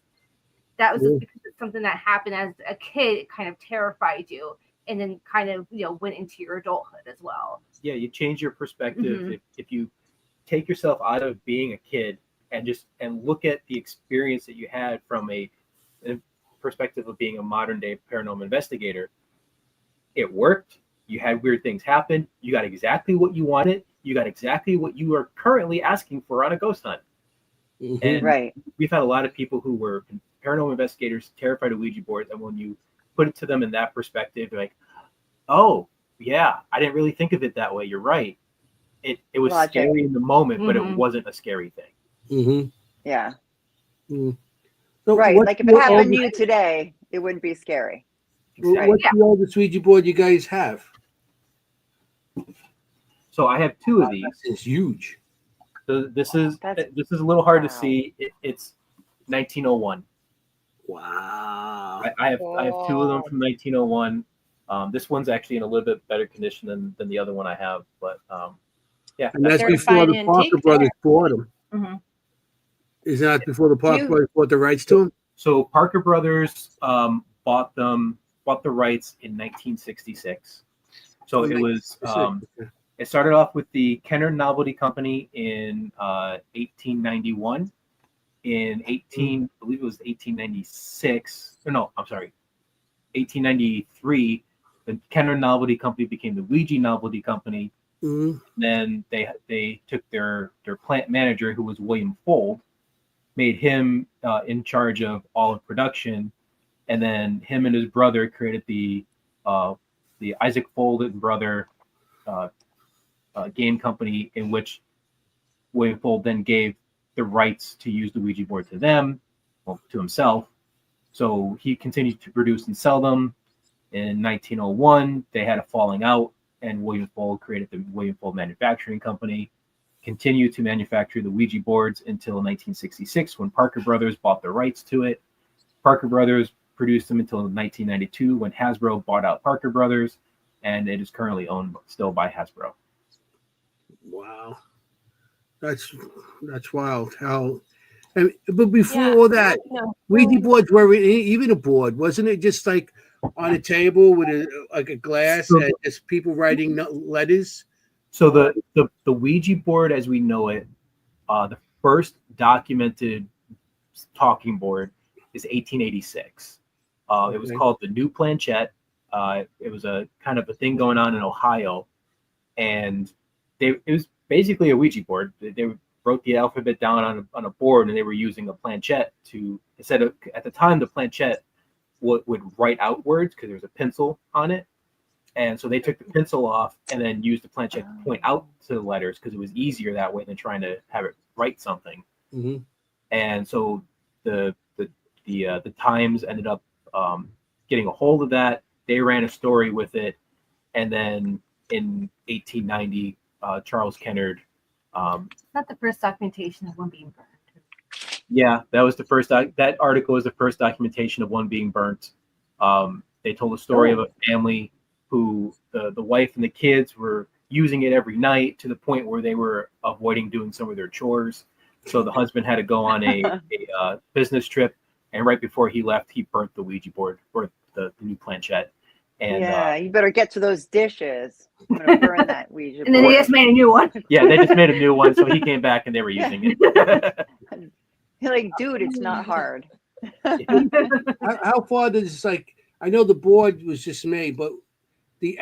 That was just because it's something that happened as a kid. It kind of terrified you, and then kind of went into your adulthood as well. Yeah, you change your perspective if you take yourself out of being a kid and look at the experience that you had from a perspective of being a modern day paranormal investigator. It worked. You had weird things happen. You got exactly what you wanted. You got exactly what you are currently asking for on a ghost hunt. And we've had a lot of people who were paranormal investigators terrified of Ouija boards, and when you put it to them in that perspective, they're like, oh yeah, I didn't really think of it that way. You're right. It was scary in the moment, but it wasn't a scary thing. Yeah. So right. Like if it happened to you today, it wouldn't be scary. What's the oldest Ouija board you guys have? So I have two of these. It's huge. So this is a little hard to see. It's 1901. Wow. I have two of them from 1901. This one's actually in a little bit better condition than the other one I have, but yeah. And that's before the Parker brothers bought them. Is that before the Parker brothers bought the rights to them? So Parker brothers bought the rights in 1966. So it was it started off with the Kenner Novelty Company in 1891. In I believe it was 1896. No, I'm sorry, 1893. The Kenner Novelty Company became the Ouija Novelty Company. Then they took their plant manager, who was William Fold, made him in charge of all of production, and then him and his brother created the Isaac Fold and brother game company, in which William Fold then gave the rights to use the Ouija board to them, to himself. So he continued to produce and sell them. In 1901, they had a falling out, and William Fold created the William Fold Manufacturing Company, continued to manufacture the Ouija boards until 1966, when Parker Brothers bought the rights to it. Parker Brothers produced them until 1992, when Hasbro bought out Parker Brothers, and it is currently owned still by Hasbro. Wow. That's wild. But before all that, Ouija boards were even a board, wasn't it? Just like on a table with a glass and just people writing letters. So the Ouija board, as we know it, the first documented talking board is 1886. It was called the New Planchette. It was a kind of a thing going on in Ohio, and it was basically a Ouija board. They wrote the alphabet down on a board, and they were using a planchette instead of, at the time, the planchette would write out words because there was a pencil on it. And so they took the pencil off and then used the planchette to point out to the letters, because it was easier that way than trying to have it write something. And so the Times ended up getting a hold of that. They ran a story with it, and then in 1890, Charles Kennard. Not the first documentation of one being burned. Yeah, that was the first. That article was the first documentation of one being burnt. They told a story of a family who the wife and the kids were using it every night, to the point where they were avoiding doing some of their chores. So the husband had to go on a business trip, and right before he left, he burnt the Ouija board, or the new planchette. And you better get to those dishes. I'm gonna burn that Ouija board. And then they just made a new one. Yeah, they just made a new one, so he came back and they were using it. You're like, dude, it's not hard. How far does I know the board was just made, but the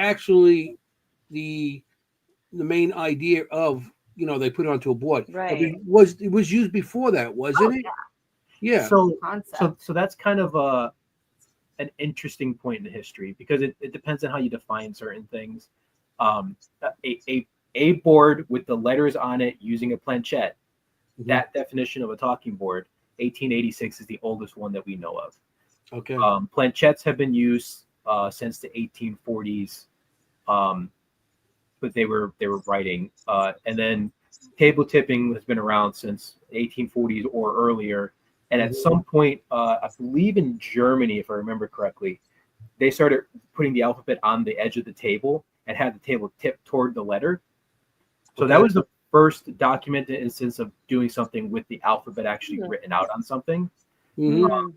main idea of they put it onto a board. Right. I mean, it was used before that, wasn't it? Yeah. So that's kind of an interesting point in the history, because it depends on how you define certain things. A board with the letters on it using a planchette, that definition of a talking board, 1886 is the oldest one that we know of. Okay. Planchettes have been used since the 1840s, but they were writing. And then table tipping has been around since 1840s or earlier. And at some point, I believe in Germany, if I remember correctly, they started putting the alphabet on the edge of the table and had the table tipped toward the letter. So that was the first documented instance of doing something with the alphabet actually written out on something. Mhm.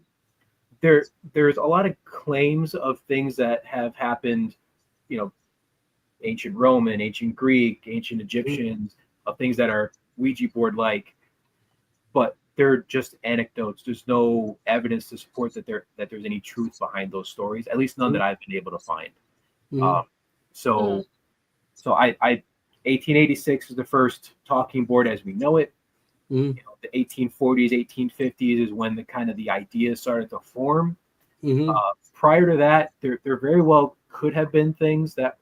There's a lot of claims of things that have happened, ancient Roman, ancient Greek, ancient Egyptians, of things that are Ouija board like, but they're just anecdotes. There's no evidence to support that there's any truth behind those stories, at least none that I've been able to find. So 1886 is the first talking board as we know it. The 1840s, 1850s is when the ideas started to form. Prior to that, there very well could have been things that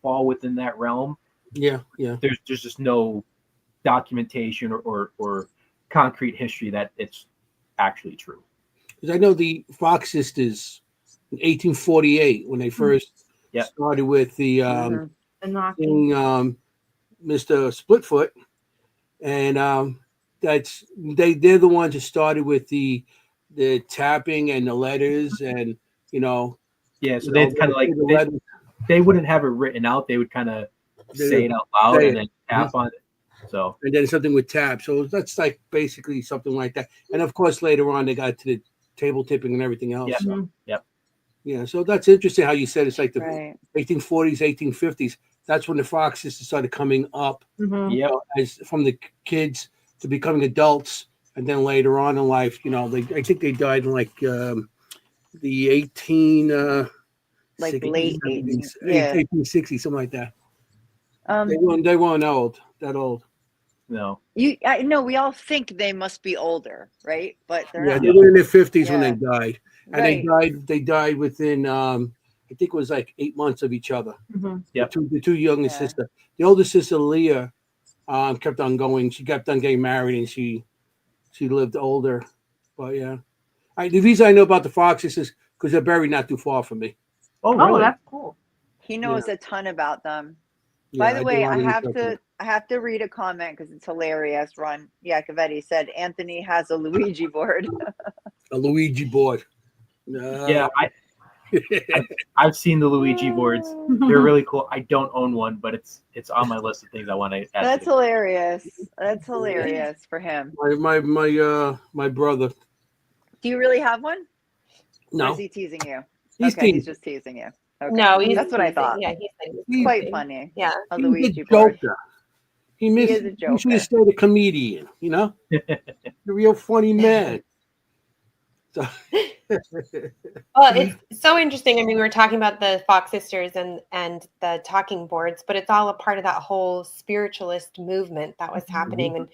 fall within that realm. Yeah. There's just no documentation or concrete history that it's actually true. Because I know the Fox sisters in 1848 when they first started with the The knocking. Mr. Splitfoot, and they're the ones who started with the tapping and the letters, and so they'd kind of like they wouldn't have it written out. They would kind of say it out loud and then tap on it. So and then something with tap. So that's like basically something like that. And of course, later on they got to the table tipping and everything else. Yeah. So that's interesting how you said it's like the 1840s, 1850s. That's when the Fox sisters started coming up as from the kids to becoming adults, and then later on in life, I think they died in like the 18 like 60s, late 70s, 18, yeah. 1860, something like that. They weren't that old. No. I know we all think they must be older, right? But they're not. They were in their 50s when they died. And they died within I think it was like 8 months of each other. The two youngest sisters. The older sister Leah kept on going. She kept on getting married and she lived older. But the reason I know about the Foxes is because they're buried not too far from me. Oh, really? That's cool. He knows a ton about them. Yeah, By the way, I have to read a comment because it's hilarious. Ron Iacovetti said Anthony has a Luigi board. A Luigi board. I've seen the Luigi boards. They're really cool. I don't own one, but it's on my list of things I want to add. That's hilarious. That's hilarious for him. My brother. Do you really have one? No. Or is he teasing you? He's just teasing you. Okay. No, that's what I thought. Yeah, he's quite funny. Yeah, a He's Luigi a board. joker. He is a joker. He should have stayed a comedian. A real funny man. So. Well, it's so interesting. I mean, we were talking about the Fox sisters and the talking boards, but it's all a part of that whole spiritualist movement that was happening, and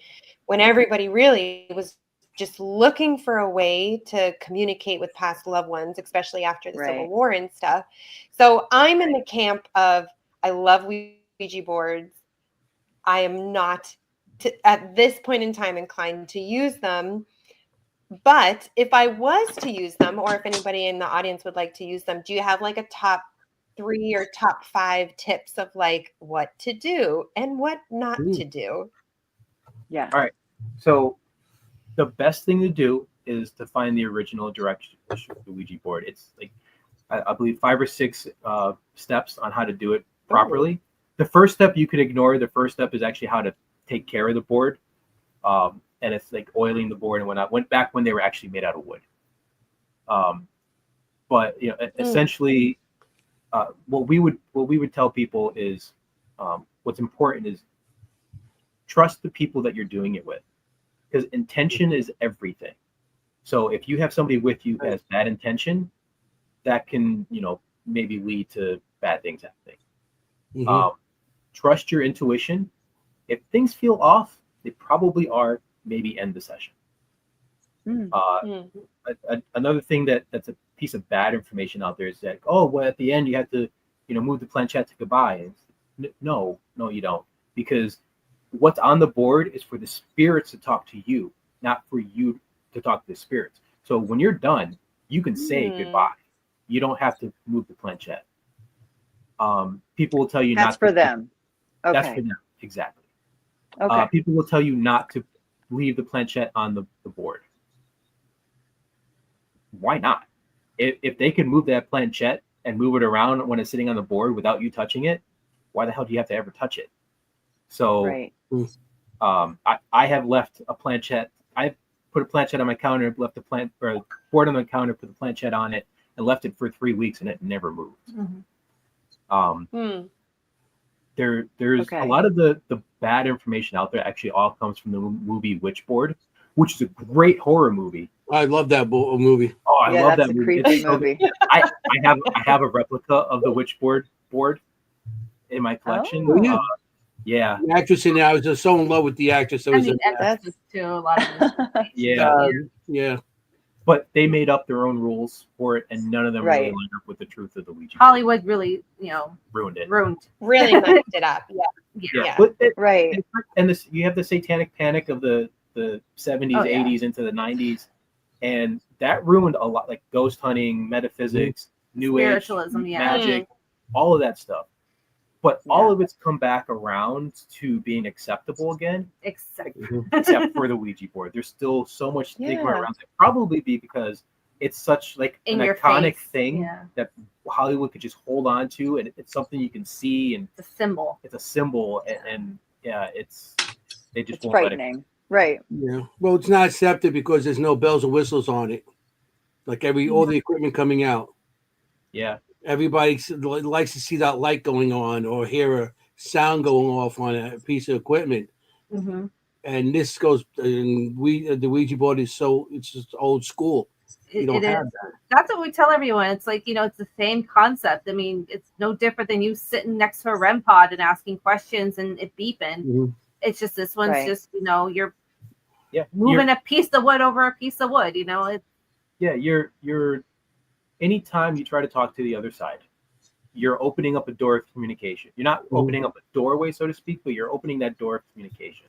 when everybody really was just looking for a way to communicate with past loved ones, especially after the Civil War and stuff. So I'm in the camp of I love Ouija boards. I am not at this point in time inclined to use them. But if I was to use them, or if anybody in the audience would like to use them, do you have like a top 3 or top 5 tips of like what to do and what not to do? Yeah. All right. So the best thing to do is to find the original direction of the Ouija board. It's like, I believe 5 or 6 steps on how to do it properly. The first step you could ignore. The first step is actually how to take care of the board. And it's like oiling the board and whatnot. Went back when they were actually made out of wood. But essentially, what we would tell people is what's important is trust the people that you're doing it with, because intention is everything. So if you have somebody with you who has bad intention, that can maybe lead to bad things happening. Trust your intuition. If things feel off, they probably are. Maybe end the session. Another thing that's a piece of bad information out there is that at the end you have to move the planchette to goodbye. No, you don't, because what's on the board is for the spirits to talk to you, not for you to talk to the spirits. So when you're done, you can say goodbye. You don't have to move the planchette. People will tell you that's not for to. them. Okay. That's for them, exactly. Okay. People will tell you not to leave the planchette on the board. Why not? If they can move that planchette and move it around when it's sitting on the board without you touching it, why the hell do you have to ever touch it? So Right. I have left a planchette. I put a planchette on my counter, left the board on the counter, put the planchette on it, and left it for 3 weeks, and it never moved. There's Okay. a lot of the bad information out there actually all comes from the movie Witchboard, which is a great horror movie. I love that movie. Oh, I love that's that a movie. creepy It's so good. movie. I have a replica of the Witchboard board in my collection. Oh. Yeah. Yeah, The actress in there, I was just so in love with the actress. That I was mean, in there. that's too a lot of yeah. Yeah. But they made up their own rules for it, and none of them really Right. lined up with the truth of the Ouija board. Hollywood really, Ruined it. ruined. Really messed it up. Yeah. Yeah, Yeah. but Right. and this, you have the satanic panic of the 70s, Oh, yeah. 80s into the 90s, and that ruined a lot, like ghost hunting, metaphysics, new age, Spiritualism, yeah. magic, all of that stuff. But all Yeah. of it's come back around to being acceptable again, Except except for the Ouija board. There's still so much stigma Yeah. around it. Probably because it's such like in an your iconic face. thing Yeah. that Hollywood could just hold on to, and it's something you can see, and It's a symbol. it's a symbol, and yeah, they just It's won't let it. frightening. Right. Yeah. Well, it's not accepted because there's no bells and whistles on it. Like all the equipment coming out. Yeah, Everybody likes to see that light going on or hear a sound going off on a piece of equipment. Mm-hmm. And this goes, and the Ouija board is it's just old school. You don't have that. That's what we tell everyone. It's like, it's the same concept. I mean, it's no different than you sitting next to a REM pod and asking questions and it beeping. Mhm. It's just this one's Right. just, you're yeah. moving a piece of wood over a piece of wood. It's You're anytime you try to talk to the other side, you're opening up a door of communication. You're not opening up a doorway, so to speak, but you're opening that door of communication.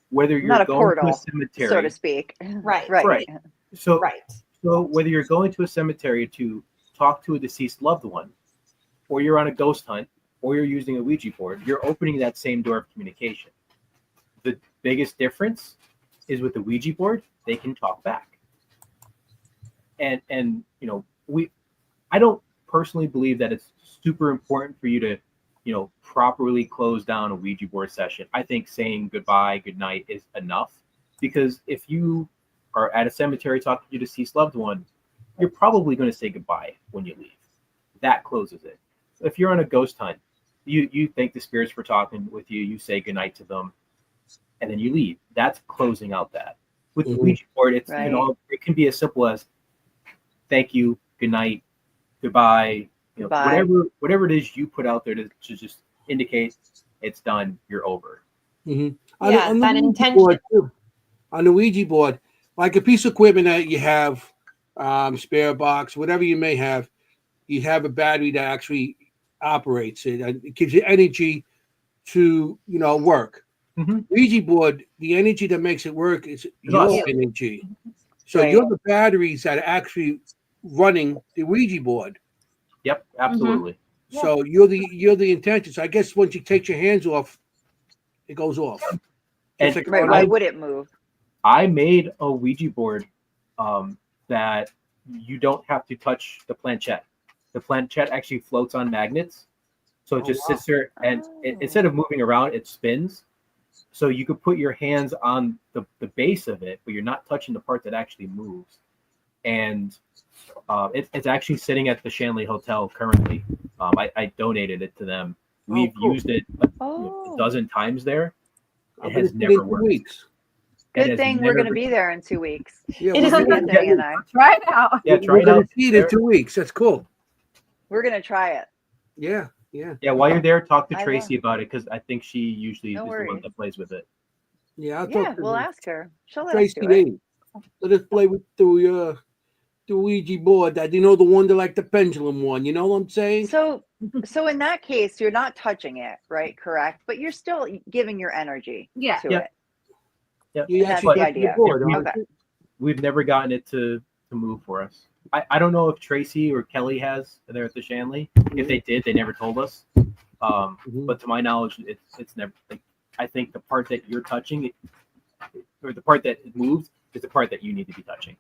Whether you're Not a going portal, to a cemetery, so to speak. Right. Right. So Right. So whether you're going to a cemetery to talk to a deceased loved one, or you're on a ghost hunt, or you're using a Ouija board, you're opening that same door of communication. The biggest difference is with the Ouija board, they can talk back. And I don't personally believe that it's super important for you to, properly close down a Ouija board session. I think saying goodbye, good night is enough, because if you are at a cemetery talking to your deceased loved one, you're probably going to say goodbye when you leave. That closes it. If you're on a ghost hunt, you thank the spirits for talking with you, you say goodnight to them, and then you leave. That's closing out that. With the Ouija board, it's Right. it can be as simple as thank you, good night, goodbye, Goodbye. whatever it is you put out there to just indicate it's done, you're over. Mhm. Yeah, On the that Ouija intention. board, too. On the Ouija board, like a piece of equipment that you have, spare box, whatever you may have, you have a battery that actually operates it. And it gives you energy to, work. Mhm. Ouija board, the energy that makes it work is your us. energy. So Right. you're the batteries that are actually running the Ouija board. Yep, absolutely. So you're the intention. So I guess once you take your hands off, it goes off. And- Just like Right. on Why a- would it move? I made a Ouija board that you don't have to touch the planchette. The planchette actually floats on magnets. So it Oh, just wow. sits there, and Oh. instead of moving around, it spins. So you could put your hands on the base of it, but you're not touching the part that actually moves. And it's actually sitting at the Shanley Hotel currently. I donated it to them. We've cool. used it Oh. a dozen times there. I'm It gonna has put never in 2 worked. weeks. It Good has thing we're going to never- be there in 2 weeks. Yeah, It is we're gonna- Anthony and I. try it out. Yeah, try we're it gonna out. see it in 2 weeks. That's cool. We're going to try it. Yeah. Yeah, while you're there, talk to I Tracy about it, because I think she usually No is the one worries. that plays with it. Yeah, I'll Yeah, talk to we'll her. ask her. She'll let us Tracy do it. Lee. Let us play with the Ouija board. That the one that like the pendulum one. You know what I'm saying? So in that case, you're not touching it, right? Correct. But you're still giving your energy Yeah. to Yeah. it. You And that's actually the touch the idea. board, Yeah, huh? Okay. We've never gotten it to move for us. I don't know if Tracy or Kelly has there at the Shanley. If they did, they never told us. Mhm. But to my knowledge, it's never, like, I think the part that you're touching, or the part that moves, is the part that you need to be touching.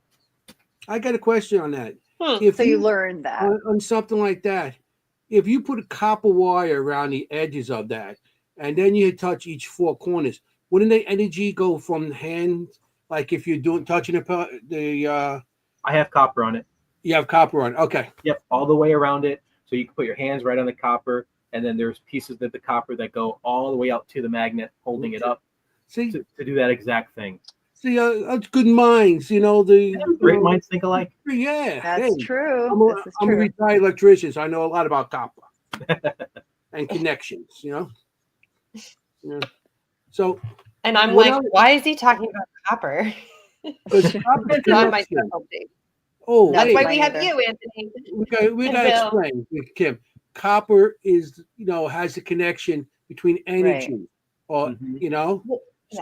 I got a question on that. Hmm. If So you learned that. on something like that, if you put a copper wire around the edges of that, and then you touch each four corners, wouldn't the energy go from the hand? Like if you're touching the I have copper on it. you have copper on. Okay. Yep, all the way around it. So you can put your hands right on the copper, and then there's pieces of the copper that go all the way out to the magnet, holding it up See, to do that exact thing. that's good minds. Great minds think alike. Yeah. That's hey, true. This is I'm a true. retired electrician, so I know a lot about copper and connections. Yeah. So And I'm What like, else? why is he talking about copper? because copper It's not my connection. specialty. Oh, That's That's why wait, we have either. you, Anthony. we and got to Bill. explain, Kim. Copper is has a connection between energy, or Mhm. Yeah.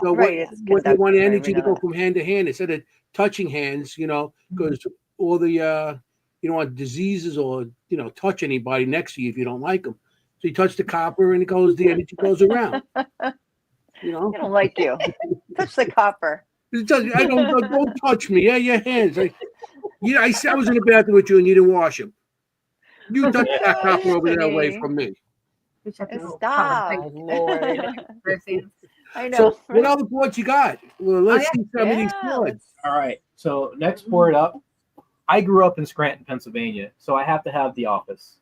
So Right, it's what you want conducting, right, energy we to know go that. from hand to hand instead of touching hands, because all the you don't want diseases or touch anybody next to you if you don't like them. So you touch the copper and the energy goes around. I don't like you. Touch the copper. I don't touch me. Yeah, your hands. I was in the bathroom with you and you didn't wash them. You touch that copper over there away Anthony. from me. We should have to Stop. Oh, Lord. I know. So what other boards you got? Well, let's yeah. see some of these Yeah, boards. let's- All right. So next board up. I grew up in Scranton, Pennsylvania, so I have to have The Office.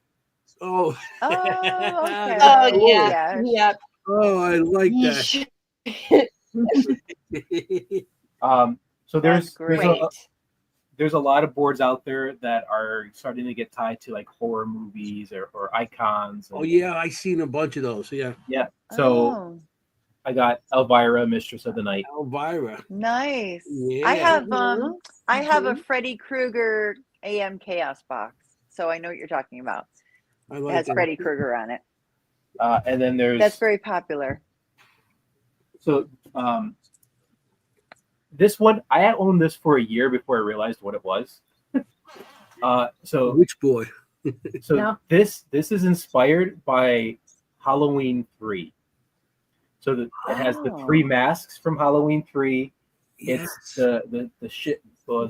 Oh, Oh, okay. Oh, Cool. yeah. Yep. oh, I like that. So That's great. there's a lot of boards out there that are starting to get tied to like horror movies or icons. Oh yeah, I seen a bunch of those. Yeah, Yeah. So Oh, I got Elvira, Mistress of the Night. Elvira. nice. Yeah. I have Mhm. I have a Freddy Krueger AM Chaos box, so I know what you're talking about. I It like has that. Freddy Krueger on it. And then there's That's very popular. so this one I owned this for a year before I realized what it was. So Which boy? No. this is inspired by Halloween 3. So it has the Oh. 3 masks from Halloween 3. Yes. It's the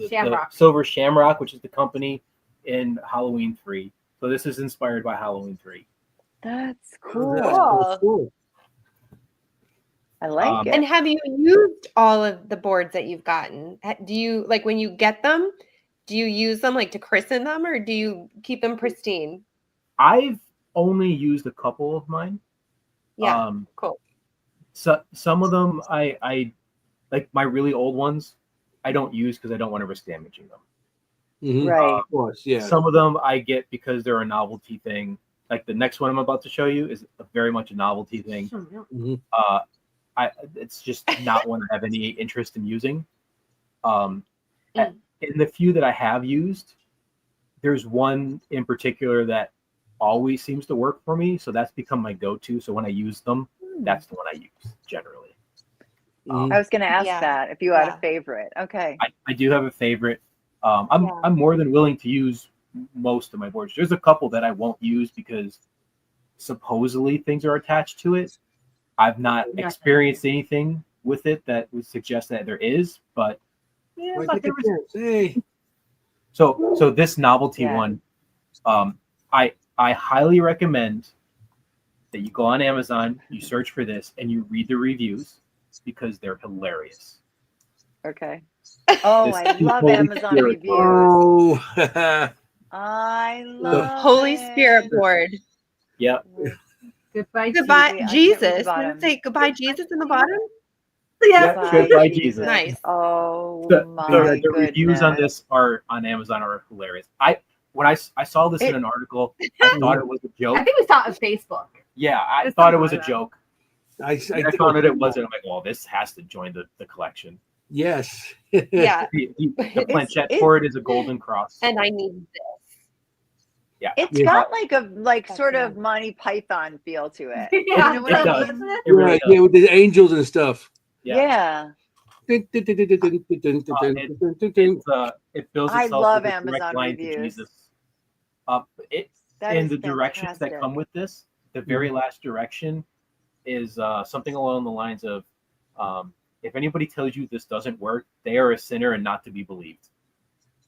Shamrock. Silver Shamrock, which is the company in Halloween 3. So this is inspired by Halloween 3. That's Oh, cool. that's so cool. I like it. And have you used all of the boards that you've gotten? Do you, like, when you get them, do you use them like to christen them, or do you keep them pristine? I've only used a couple of mine. Yeah, cool. So some of them I like my really old ones I don't use because I don't want to risk damaging them. Mhm. Right. Of course, yeah. Some of them I get because they're a novelty thing. Like the next one I'm about to show you is very much a novelty thing. Mhm. It's just not one I have any interest in using. Mm. In the few that I have used, there's one in particular that always seems to work for me. So that's become my go-to. So when I use them, that's the one I use generally. Mhm. I was going to ask Yeah. that if you had Yeah. a favorite. Okay. I do have a favorite. I'm more than willing to use most of my boards. There's a couple that I won't use because supposedly things are attached to it. I've not Yeah. experienced anything with it that would suggest that there is, but yeah, Why but take there a was- chance? Hey. so this novelty Yeah. one, I highly recommend that you go on Amazon, you search for this, and you read the reviews because they're hilarious. Okay. Oh, This I love Holy Amazon Spirit. reviews. Oh, I love Holy it. Spirit board. Yep. Goodbye. Goodbye, Wait, I can't read the Jesus. bottom. Did it say goodbye, Jesus in the bottom? Yeah, goodbye, Jesus. Jesus. Nice. Oh my The goodness. reviews on this are on Amazon are hilarious. When I saw this in an article, I thought it was a joke. I think we saw it on Facebook. Yeah, I It's thought it something was a like that. joke. I I found it wasn't. I'm like, well, this has to join the collection. Yes. Yeah. The planchette it's- for it is a golden cross. And I need this. Yeah, It's Yeah. got like That's sort of nice. Monty Python feel to it. Yeah, You know what it I does. mean? Isn't it? It really Yeah, does. yeah, with the angels and stuff. Yeah. It builds I itself love with a direct Amazon line to reviews. Jesus. That And is the directions that fantastic. come with this, the very last direction is something along the lines of, if anybody tells you this doesn't work, they are a sinner and not to be believed.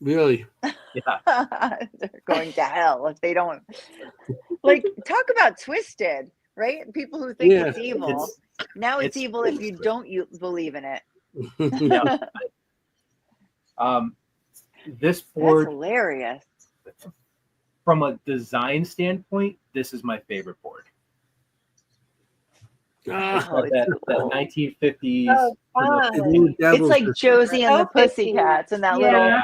Really? Yeah. They're going to hell if they don't. Like, talk about twisted, right? People who think Yeah. it's evil. Now it's evil if you don't believe in it. Yeah. This That's board, hilarious. from a design standpoint, this is my favorite board. It's Ah, got that 1950s. Oh, fun. It's like Josie and the So pretty. Pussycats and that Yeah. little. Yeah,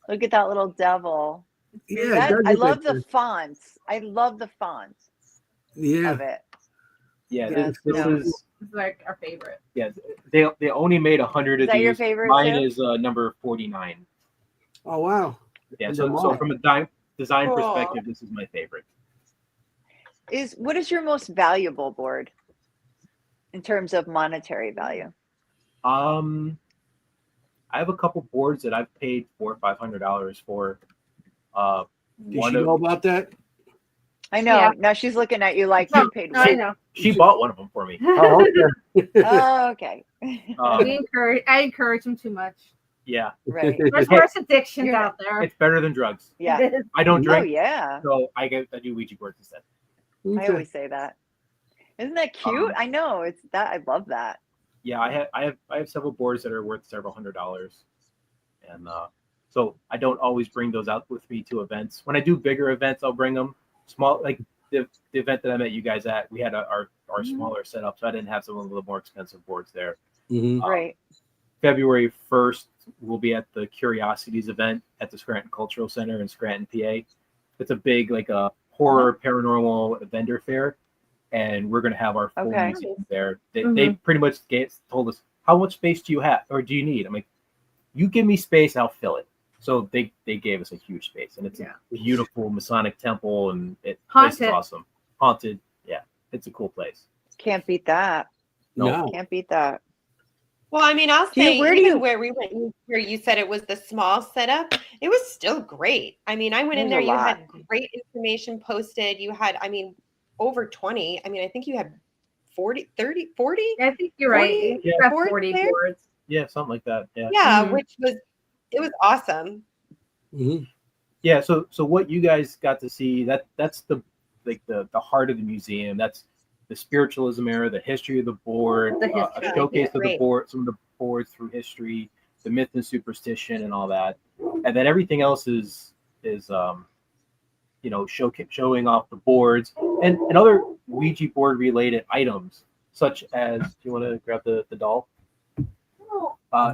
Look at that little devil. yeah, it That, does I look love like the that. fonts. I love the fonts Yeah. of it. yeah. Yeah, This no. is This is like our favorite. yeah. They only made 100 Is of that these. your favorite, Mine too? is number 49. Oh wow. Yeah. And So them so all. from a design Cool. perspective, this is my favorite. What is your most valuable board in terms of monetary value? I have a couple boards that I've paid $400 or $500 for. Did One she know of about that? I know. Yeah. Now she's looking at you like No, you paid no, I what? know. she bought one of them for me. Oh, okay. Oh, okay. I encourage him too much. Yeah, Right. There's Okay. worse addictions You're out there. it's better than drugs. Yeah. It is. I don't Oh, drink, yeah. so I do Ouija boards instead. I Okay. always say that. Isn't that cute? I know. It's that. I love that. Yeah, I have several boards that are worth several $100s, and so I don't always bring those out with me to events. When I do bigger events, I'll bring them. Small, like the event that I met you guys at, we had our smaller setup, so I didn't have some of the more expensive boards there. Mhm. Right. February 1st, we'll be at the Curiosities event at the Scranton Cultural Center in Scranton, PA. It's a big, like a horror paranormal vendor fair, and we're going to have our full Okay. museum there. They pretty much told us, how much space do you have or do you need? I'm like, you give me space, I'll fill it. So they gave us a huge space, and it's a beautiful Masonic temple, and it's awesome. Haunted, yeah, it's a cool place. Can't beat that. No. Can't beat that. Well, I mean, I'll Do you- say where do even you- where we went, where you said it was the small setup, it was still great. I mean, I went in there, There's a you lot. had great information posted. You had, I mean, over 20. I mean, I think you had 40, 30, 40? I think you're right. 40 You have boards 40 there? boards. Yeah, something like that. Yeah. Yeah, Mhm. which was, it was awesome. Mhm. Yeah, so what you guys got to see, that's the heart of the museum. That's the spiritualism era, the history of the board, The a history, showcase of the great. board, some of the boards through history, the myth and superstition, and all that. And then everything else is showing off the boards and other Ouija board related items, such as, do you want to grab the doll?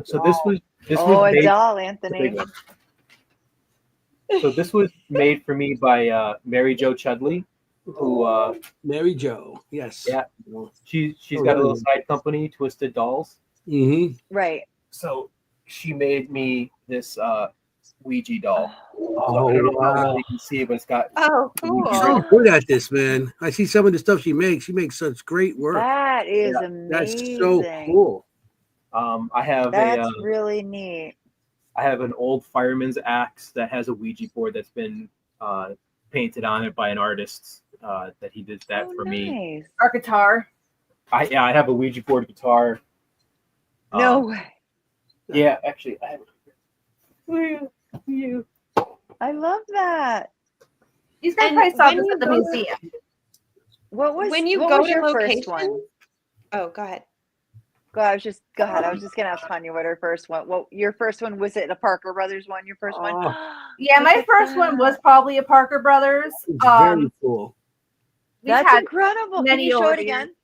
So this was A made, doll, the Anthony. big one. So this was made for me by Mary Jo Chudley, who Mary Jo. Yes. Yeah. she's got a little side company, Twisted Dolls. Mm-hmm. Right. So she made me this Ouija doll. Oh, I don't know how wow. well you can see, but it's got Oh, She's cool. so good at this, man. I see some of the stuff she makes. She makes such great work. That is That's amazing. so cool. I have That's really neat. I have an old fireman's axe that has a Ouija board that's been painted on it by an artist that he did that for me. Nice. Our guitar. I have a Ouija board guitar. No way. Yeah, actually, I have. Where are you? I love that. These guys And probably saw when this you at the go- museum. When you what go was to your first locations. one? Oh, go ahead. Go ahead. I was just gonna ask Tanya what her first one. Well, your first one, was it a Parker Brothers one? Your first one? Yeah, my Look at first one was that. probably a Parker Brothers. It's very cool. We've That's had incredible. Can many you show over it the again? years.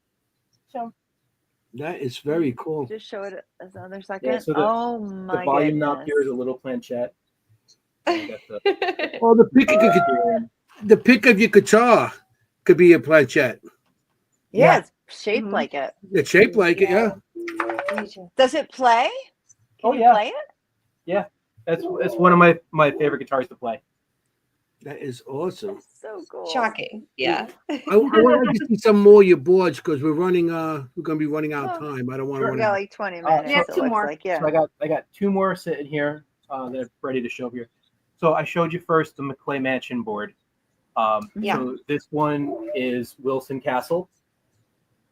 That is very cool. Just show it another second. Yeah, so oh The my volume knob goodness. here is a little planchette. And you got the- Oh, the pick of your guitar could be a planchette. Yeah, it's shaped Mhm. like it. It's shaped like it, yeah. Does it play? Can Oh, you yeah. play it? It's one of my favorite guitars to play. That is awesome. That's so cool. Shocking. Yeah. I want to see some more of your boards because we're gonna be running out of Oh. time. I don't want We to got run. like 20 minutes. Yeah, it two looks more. like, yeah. So I got two more sitting here that are ready to show here. So I showed you first the McClay Mansion board. Yeah. So this one is Wilson Castle.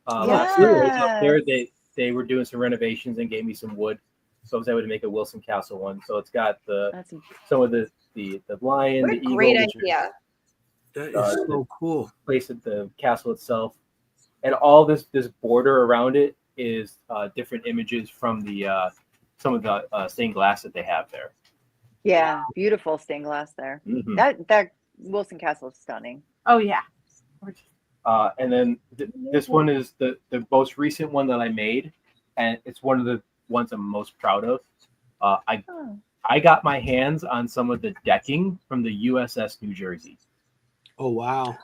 Yes. Up there, they were doing some renovations and gave me some wood, so I was able to make a Wilson Castle one. So it's got some of the lion, What the a eagle, great which idea. That is so cool. place at the castle itself, and all this border around it is different images from the some of the stained glass that they have there. Yeah, beautiful stained glass there. Mhm. That Wilson Castle is stunning. Oh yeah. And then this one is the most recent one that I made, and it's one of the ones I'm most proud of. I got my hands on some of the decking from the USS New Jersey. Oh wow,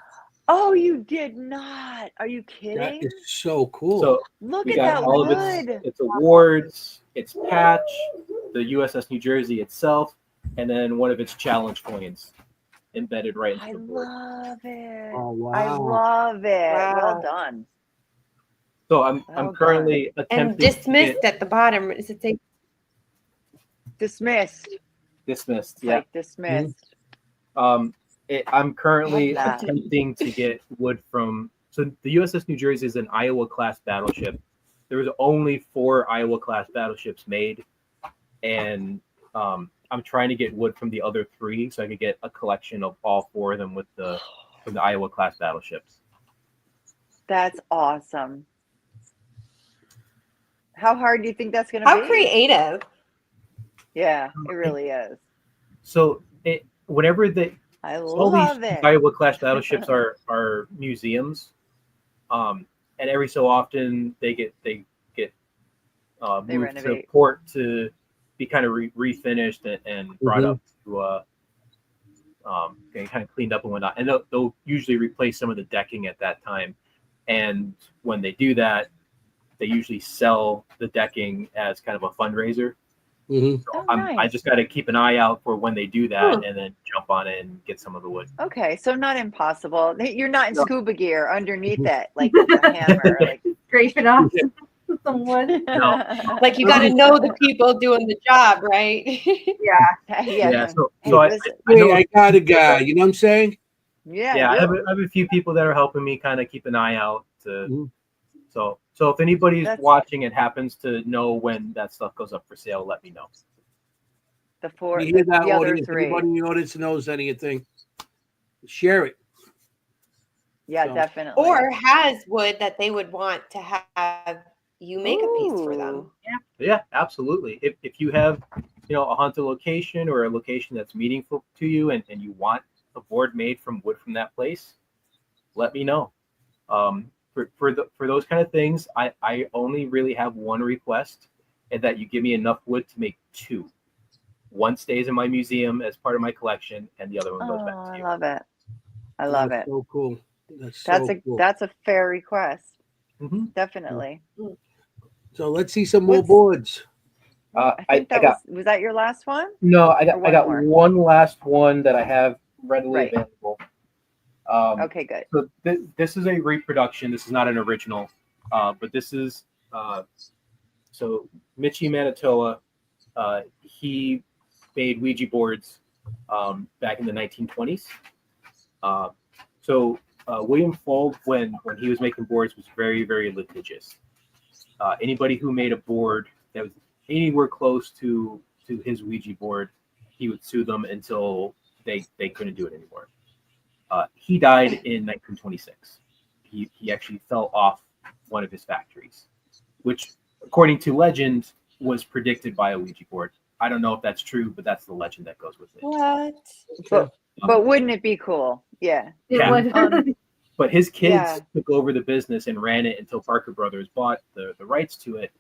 Oh, you did not. Are you that kidding? is so cool. So Look we at got that all of wood. its awards, its patch, the USS New Jersey itself, and then one of its challenge coins embedded right into I the board. love it. Oh I wow. love it. Well Wow. done. So I'm Well currently And attempting to dismissed get at the bottom. Is it say Dismissed. dismissed. It's Yeah. like dismissed. I'm currently Love that. attempting to get wood from. So the USS New Jersey is an Iowa class battleship. There was only 4 Iowa class battleships made, and I'm trying to get wood from the other 3 so I could get a collection of all 4 of them from the Iowa class battleships. That's awesome. How hard do you think that's going to how be? creative? Yeah, it really is. So whenever I all love these it. Iowa class battleships are museums, and every so often they get They moved to renovate. port to be kind of refinished and brought up to kind of cleaned up and whatnot. And they'll usually replace some of the decking at that time. And when they do that, they usually sell the decking as kind of a fundraiser. Mhm. Oh, I nice. just got to keep an eye out for when they do that, and then jump on it and get some of the wood. Okay, so not impossible. You're not in No. scuba gear underneath it, like with a hammer. Like Scrape it off some wood. Like you got to know the people doing the job, right? Yeah. yeah. So Hey, so I listen. know Hey, I got a guy. You know what I'm saying? Yeah, yeah, I you have, do. I have a few people that are helping me kind of keep an eye out to. Mhm. So if anybody's That's- watching and happens to know when that stuff goes up for sale, let me know. The four, You hear that, the other audience? 3. Anybody in the audience knows anything? Share it. Yeah, So- definitely. Or has wood that they would want to have you make a piece for them. Ooh. Yeah, absolutely. If you have, a haunted location or a location that's meaningful to you, and you want a board made from wood from that place, let me know. For those kind of things, I only really have one request, and that you give me enough wood to make 2. One stays in my museum as part of my collection, and the other one goes back Oh, to I you. love it. I love That's it. so cool. That's so cool. That's a fair request. Mhm. Definitely. So let's see some more What's- boards. I think that was that your last one? No, I Or got one more? one last one that I have readily Right. available. Okay, good. So this is a reproduction. This is not an original, but this is so Mitchie Manitoa. He made Ouija boards back in the 1920s. William Fold, when he was making boards, was very, very litigious. Anybody who made a board that was anywhere close to his Ouija board, he would sue them until they couldn't do it anymore. He died in 1926. He actually fell off one of his factories, which, according to legend, was predicted by a Ouija board. I don't know if that's true, but that's the legend that goes with it. What? But wouldn't it be cool? Yeah. It Yeah. would. But his kids Yeah. took over the business and ran it until Parker Brothers bought the rights to it.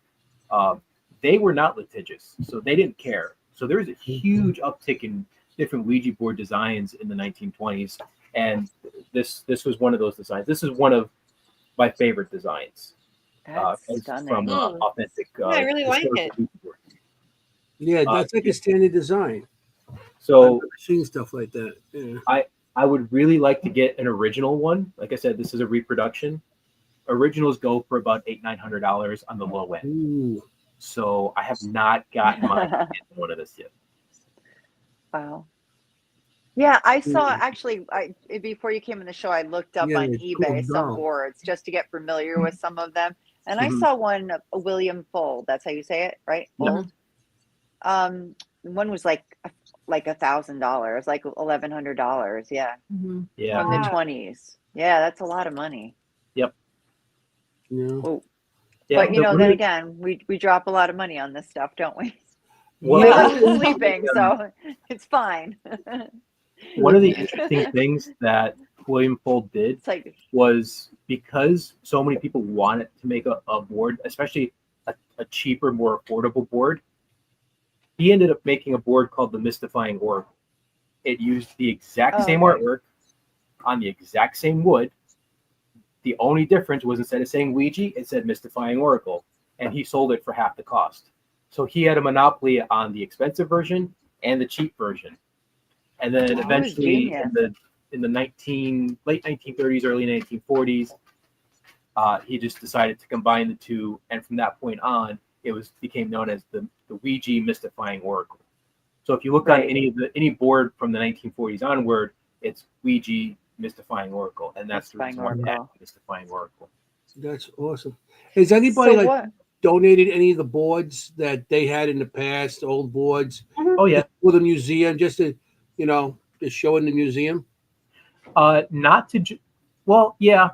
They were not litigious, so they didn't care. So there was a huge uptick in different Ouija board designs in the 1920s, and this was one of those designs. This is one of my favorite designs. That's It's stunning. from authentic. I really like historical it. Ouija board. Yeah, that's like a standard design. I've So never seen stuff like that. Yeah. I would really like to get an original one. Like I said, this is a reproduction. Originals go for about $800-900 on the low end. Ooh. So I have not gotten my hands on one of this yet. Wow. Yeah, I saw actually. Before you came on the show, I looked up Yeah, on it's eBay cool some down. boards just to get familiar with some of them, and I Mhm. saw one, a William Fold. That's how you say it, right? Yeah. Fold. One was like $1,000, like $1,100. Yeah, Mhm. Yeah. from the Wow. 20s. Yeah, that's a lot of money. You Oh, Yeah. but then again, we drop a lot of money on this stuff, don't we? Well, We Yeah. wasn't sleeping, so it's fine. one of the interesting things that William Fold did It's like, was because so many people wanted to make a board, especially a cheaper, more affordable board. He ended up making a board called the Mystifying Oracle. It used the exact same okay. artwork on the exact same wood. The only difference was instead of saying Ouija, it said Mystifying Oracle, and he sold it for half the cost. So he had a monopoly on the expensive version and the cheap version. And then He was eventually, genius. in the late 1930s, early 1940s, he just decided to combine the two, and from that point on, it became known as the Ouija Mystifying Oracle. So if you look on Right. any board from the 1940s onward, it's Ouija Mystifying Oracle, and that's the Mystifying reason why we have Oracle. Mystifying Oracle. That's awesome. Has anybody So like what? donated any of the boards that they had in the past, old boards, Oh yeah, for the museum, just to to show in the museum? not to. Well, yeah,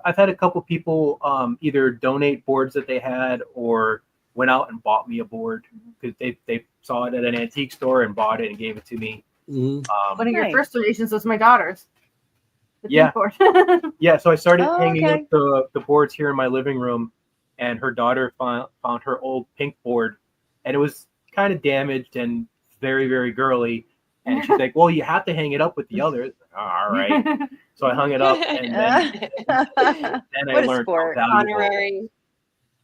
I've had a couple people either donate boards that they had or went out and bought me a board because they saw it at an antique store and bought it and gave it to me. Mm-hmm. One of your Nice. first donations was my daughter's. The Yeah. pink board. Yeah, so I started Oh, hanging okay. up the boards here in my living room, and her daughter found her old pink board, and it was kind of damaged and very, very girly. And she's like, "Well, you have to hang it up with the others." All right. So I hung it up, and then I What a learned how sport. valuable. Honorary.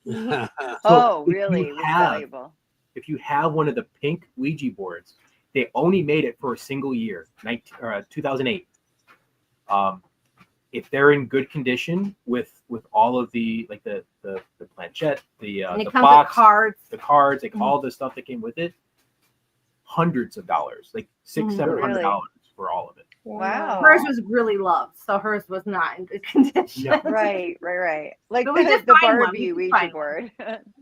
So Oh, if you really? It was have- valuable. If you have one of the pink Ouija boards, they only made it for a single year, 2008. If they're in good condition with all of the like the planchette, And it the comes box, with cards. the cards, like Mhm. all the stuff that came with it, hundreds of dollars, like $600-$700 for all of it. Wow. Hers was really loved, so hers was not in good condition. No. Right. Like But we did the find one. Barbie We did Ouija find board.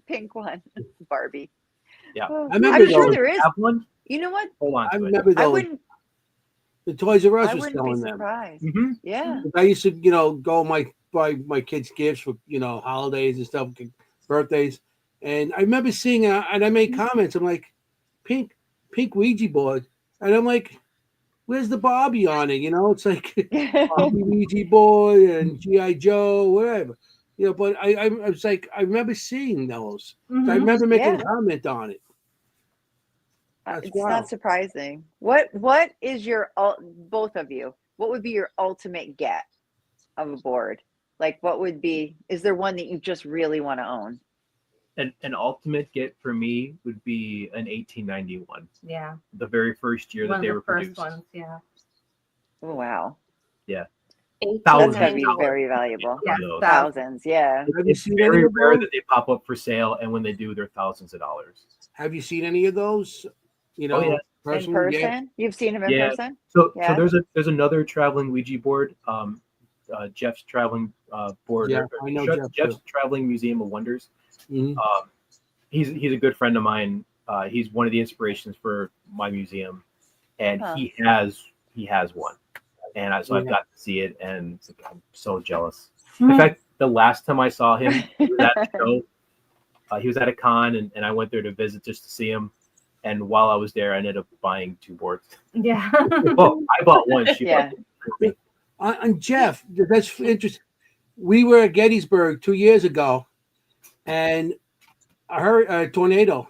Pink one. Barbie. Yeah. Oh, I remember I'm sure those. there is. Have one? You know what? Hold on I to it. remember I those. wouldn't The Toys R Us I was wouldn't be selling them. surprised. Mm-hmm. Yeah. I used to, go buy my kids gifts for holidays and stuff, birthdays, and I remember seeing and I made comments. I'm like, pink Ouija board, and I'm like, where's the Barbie on it? It's like Barbie Ouija board and GI Joe, whatever. But I was like, I remember seeing those. Mhm. I remember making Yeah. a comment on it. That's It's wild. not surprising. What is your both of you? What would be your ultimate get of a board? Like, what would be? Is there one that you just really want to own? An ultimate get for me would be an 1891, Yeah. the very first year One that of they the were first produced. ones, yeah. Oh wow, that's Thousands got to be of dollars. very valuable. Yeah. Those. Thousands, yeah. Have you It's seen very any of rare those? that they pop up for sale, and when they do, they're thousands of dollars. Have you seen any of those? Oh, yeah. In personally? Yeah. person, you've seen them in Yeah. person. So Yeah. there's another traveling Ouija board, Jeff's traveling board. Yeah, I know Jeff, Jeff's too. Traveling Museum of Wonders. Mhm. He's a good friend of mine. He's one of the inspirations for my museum, and Huh. he has one, and I've Yeah. got to see it, and I'm so jealous. Mhm. In fact, the last time I saw him, he was at a show. He was at a con, and I went there to visit just to see him. And while I was there, I ended up buying 2 boards. Yeah. Well, I bought one. She Yeah. bought one for me. And Jeff, that's interesting. We were at Gettysburg 2 years ago, and I heard a tornado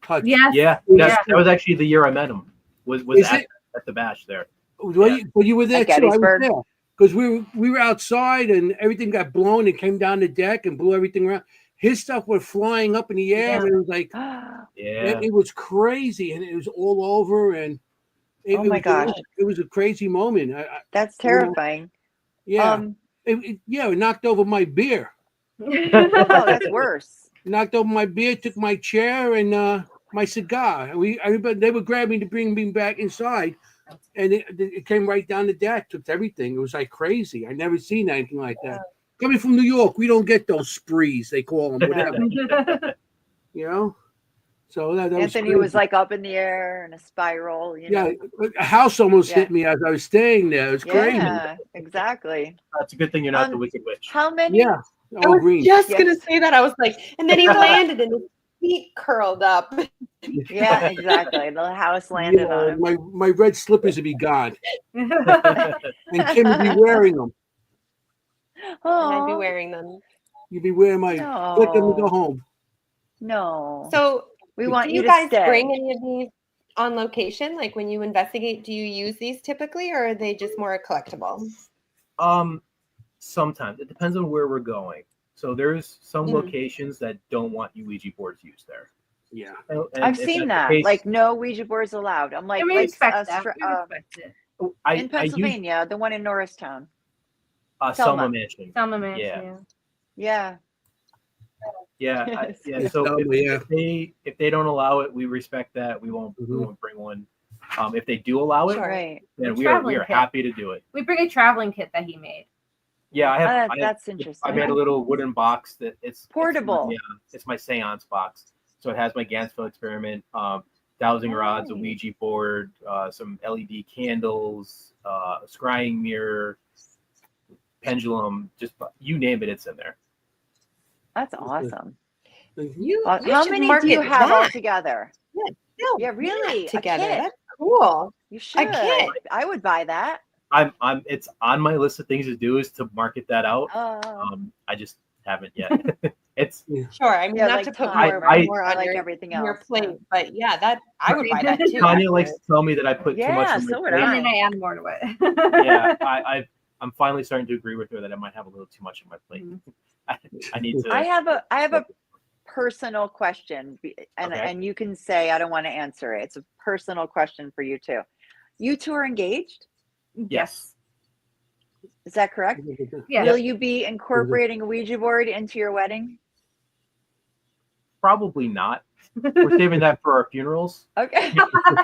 touched. Yes. Yeah, Yeah. that was actually the year I met him. Was Is at, it? at the bash there. Well, you were there At too. I was Gettysburg? there because we were outside and everything got blown and came down the deck and blew everything around. His stuff was flying up in the air. Yeah. And it was like Yeah, it was crazy, and it was all over. And Oh my gosh. it was a crazy moment. That's terrifying. Yeah, it knocked over my beer. Oh, that's worse. Knocked over my beer, took my chair and my cigar. And they were grabbing to bring me back inside. and it came right down the deck, took everything. It was like crazy. I never seen anything like that. Coming from New York, we don't get those sprees, they call them, whatever. You know, so that Anthony was was like up in the air in a spiral. You know? a house almost Yeah. hit me as I was staying there. It was crazy. Yeah, exactly. It's a good thing you're not the Wicked Witch. How many? Yeah, I all was green. just Yes. gonna say that. I was like, and then he landed and his feet curled up. Yeah, exactly. The house landed Yeah, on him. my red slippers would be gone, and Kim would be wearing them. And I'd be Oh, wearing them. You'd be wearing my flick them to go home. no. So We want do you you to guys stay. bring any of these on location? Like when you investigate, do you use these typically, or are they just more collectible? Sometimes it depends on where we're going. So there's some Mm. locations that don't want Ouija boards used there. Yeah, And I've if seen that's that. the case, Like no Ouija boards allowed. I'm like, And we like respect that. We respect it. I in use Pennsylvania, the one in Norristown. Selma Selma. Mansion. Selma Mansion. Yeah. Yeah. Yeah. So Selma, if they don't allow it, we respect that. We won't bring one. If they do allow it, Right. then The we are traveling kit. happy to do it. We bring a traveling kit that he made. Yeah, That's I interesting. made a little wooden box that it's Portable. It's my seance box. So it has my Gansfield experiment, dowsing rods, a Nice. Ouija board, some LED candles, scrying mirror, pendulum, just you name it, it's in there. That's awesome. You How should many do market you have that. all together? No, Yeah, really? that together. A kit? That's cool. You should. kit. I would buy that. It's on my list of things to do is to market that out. Oh. I just haven't yet. It's Sure. I mean, Yeah, not like to put time, more, right? more I on like your, everything your else. plate, but yeah, that I would buy that too. Tanya actually. likes to tell me that I put too much Yeah, on my so would plate. And I. then I add more to it. Yeah, I'm finally starting to agree with her that I might have a little too much on my plate. I need to. I have a personal question, and Okay. and you can say I don't want to answer it. It's a personal question for you too. You two are engaged? Yes. Is that correct? Yeah. Will you be incorporating a Ouija board into your wedding? Probably not. We're saving that for our funerals. Okay.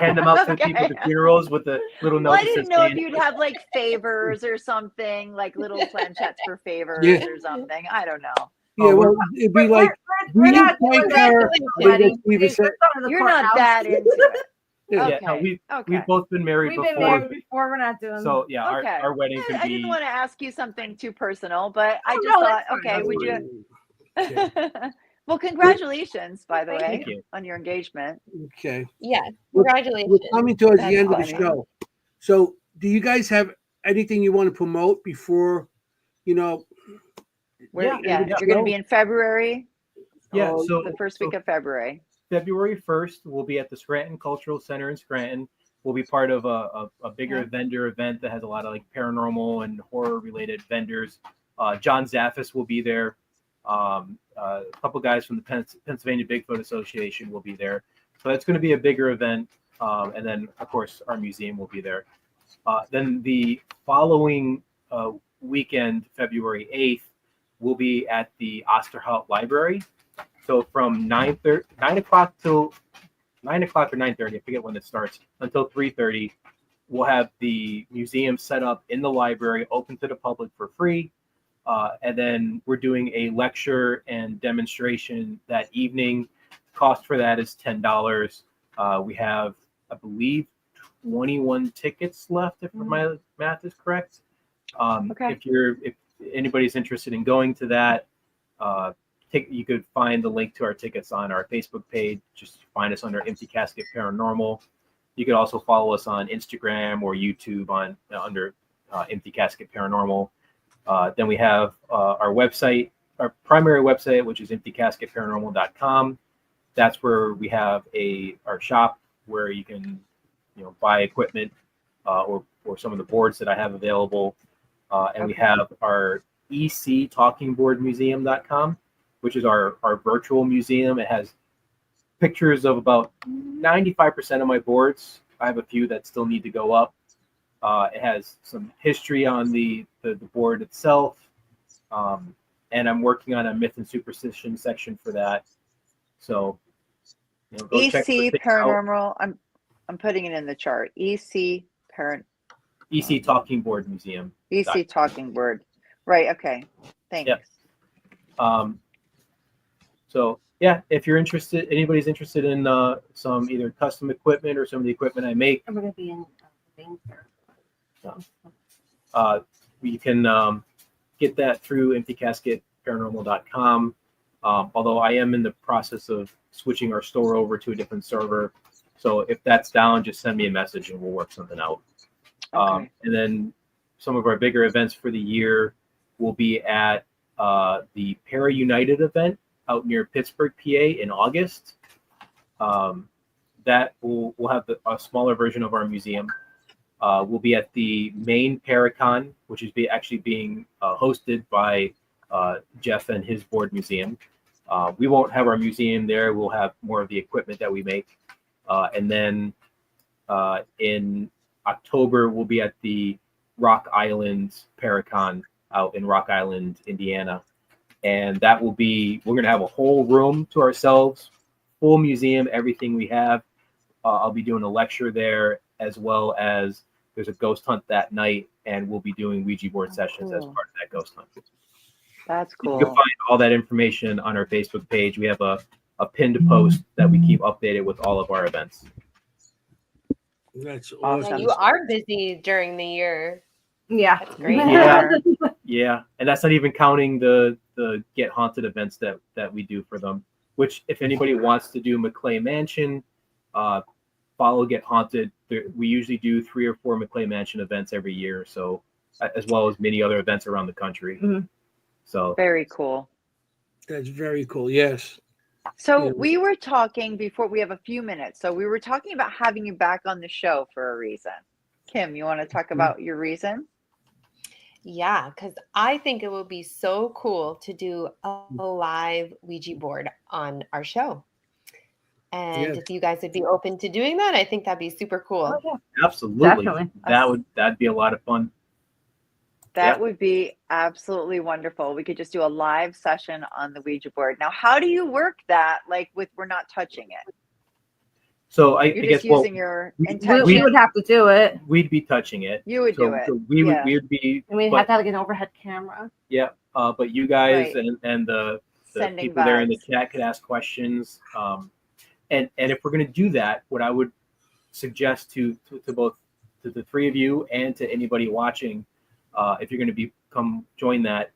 Hand them out to people at the Okay. funerals with the little note Well, I that says didn't know if "Stand." you'd have like favors or something, like little planchettes for favors Yeah. or something. I don't know. Yeah, well, it'd be like we're we not thank doing her. that. Like Steve said. You're not that into it. Yeah. Okay. Yeah, no, Okay. we've both been married We've before. been married before. We're not doing. So yeah, Okay. our wedding could I be. didn't want to ask you something too personal, but I Oh, just no, thought, that's fine. okay, would you? Okay. Well, congratulations, by the way, Thank you. on your engagement. Okay. Yes, We're congratulations. coming towards That's the end of the funny. show. So, do you guys have anything you want to promote before, You're going yeah. to be in February. Yeah, so The first week of February. February 1st, we'll be at the Scranton Cultural Center in Scranton. We'll be part of a bigger vendor event that has a lot of like paranormal and horror related vendors. John Zaffis will be there. A couple guys from the Pennsylvania Bigfoot Association will be there. So that's going to be a bigger event. And then, of course, our museum will be there. Then the following weekend, February 8th, we'll be at the Osterhout Library. So from 9 o'clock till 9 o'clock or 9:30, I forget when it starts, until 3:30, we'll have the museum set up in the library, open to the public for free. And then we're doing a lecture and demonstration that evening. Cost for that is $10. We have, I believe, 21 tickets left, if my math is correct. Okay. If anybody's interested in going to that, you could find the link to our tickets on our Facebook page. Just find us under Empty Casket Paranormal. You could also follow us on Instagram or YouTube under Empty Casket Paranormal. Then we have our website, our primary website, which is emptycasketparanormal.com. That's where we have our shop where you can buy equipment or some of the boards that I have available. And we have our ectalkingboardmuseum.com, which is our virtual museum. It has pictures of about 95% of my boards. I have a few that still need to go up. It has some history on the board itself. And I'm working on a myth and superstition section for that. So go check EC those things out. Paranormal. I'm putting it in the chart. EC Parent EC Talking Board Museum. EC Talking Board. Right. Okay. Thanks. Yep. So yeah, if you're interested, anybody's interested in some either custom equipment or some of the equipment I make, And we're gonna be in things here. you can get that through emptycasketparanormal.com. Although I am in the process of switching our store over to a different server. So if that's down, just send me a message and we'll work something out. Okay. And then some of our bigger events for the year will be at the Para United event out near Pittsburgh, PA in August. That we'll have a smaller version of our museum. We'll be at the main Paracon, which is actually being hosted by Jeff and his board museum. We won't have our museum there. We'll have more of the equipment that we make. And then in October, we'll be at the Rock Island Paracon out in Rock Island, Indiana. And that will be, we're going to have a whole room to ourselves, full museum, everything we have. I'll be doing a lecture there, as well as there's a ghost hunt that night, and we'll be doing Ouija board sessions as cool. part of that ghost hunt. That's You cool. can find all that information on our Facebook page. We have a pinned post that we keep updated with all of our events. That's Awesome. awesome. You are busy during the year. Yeah. That's great. Yeah. Yeah, and that's not even counting the Get Haunted events that we do for them. Which, if anybody wants to do McClay Mansion, follow Get Haunted. We usually do 3 or 4 McClay Mansion events every year, so as well as many other events around the country. Mhm. So Very cool. That's very cool. Yes. So Yeah. we were talking before, we have a few minutes. So we were talking about having you back on the show for a reason. Kim, you want to talk about your reason? Yeah, because I think it would be so cool to do a live Ouija board on our show. And Yeah. if you guys would be open to doing that, I think that'd be super cool. Oh, yeah. absolutely, Definitely. that'd be a lot of fun. That Yeah. would be absolutely wonderful. We could just do a live session on the Ouija board. Now, how do you work that? Like we're not touching it. So I You're guess just using your we- intention. We would have to do it. we'd be touching it. You would So, do it. so we Yeah. would be. And we'd but- have to have like an overhead camera. Yeah, but you guys Right. and the Sending people there in the vibes. chat could ask questions. And if we're going to do that, what I would suggest to both to the 3 of you and to anybody watching, if you're going to come join that,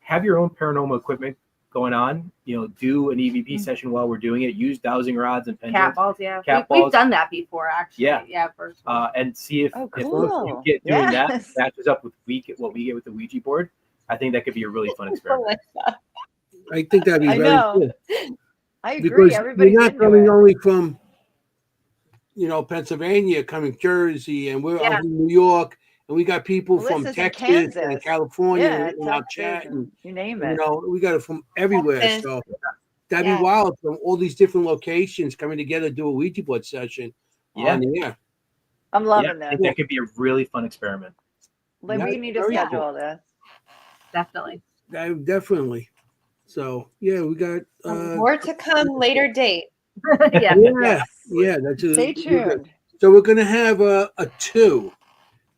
have your own paranormal equipment going on. Do an EVP session while we're doing it. Use dowsing rods and Cat pendulums. balls, yeah. Cat We've balls. done that before, actually. Yeah. Yeah, first. And see if, Oh, if cool. you get doing that Yes. matches up with what we get with the Ouija board. I think that could be a really fun experiment. I think that'd be I very know. cool. I agree. Because Everybody's we're not into coming it. only from, Pennsylvania, coming Jersey, and we're Yeah. out in New York, and we got people from Melissa's in Texas and Kansas. California Yeah, in our Texas, chat, and you name it. we got it from everywhere. Texas. So that'd Yeah. be wild, from all these different locations coming together to do a Ouija board session Yeah. on the air. I'm Yeah, loving I this. think that could be a really fun experiment. Like, Yeah, we need to very schedule cool. all this. Definitely. Definitely. So yeah, we got More to come, later date. Yeah. yeah. That's Stay tuned. So we're gonna have a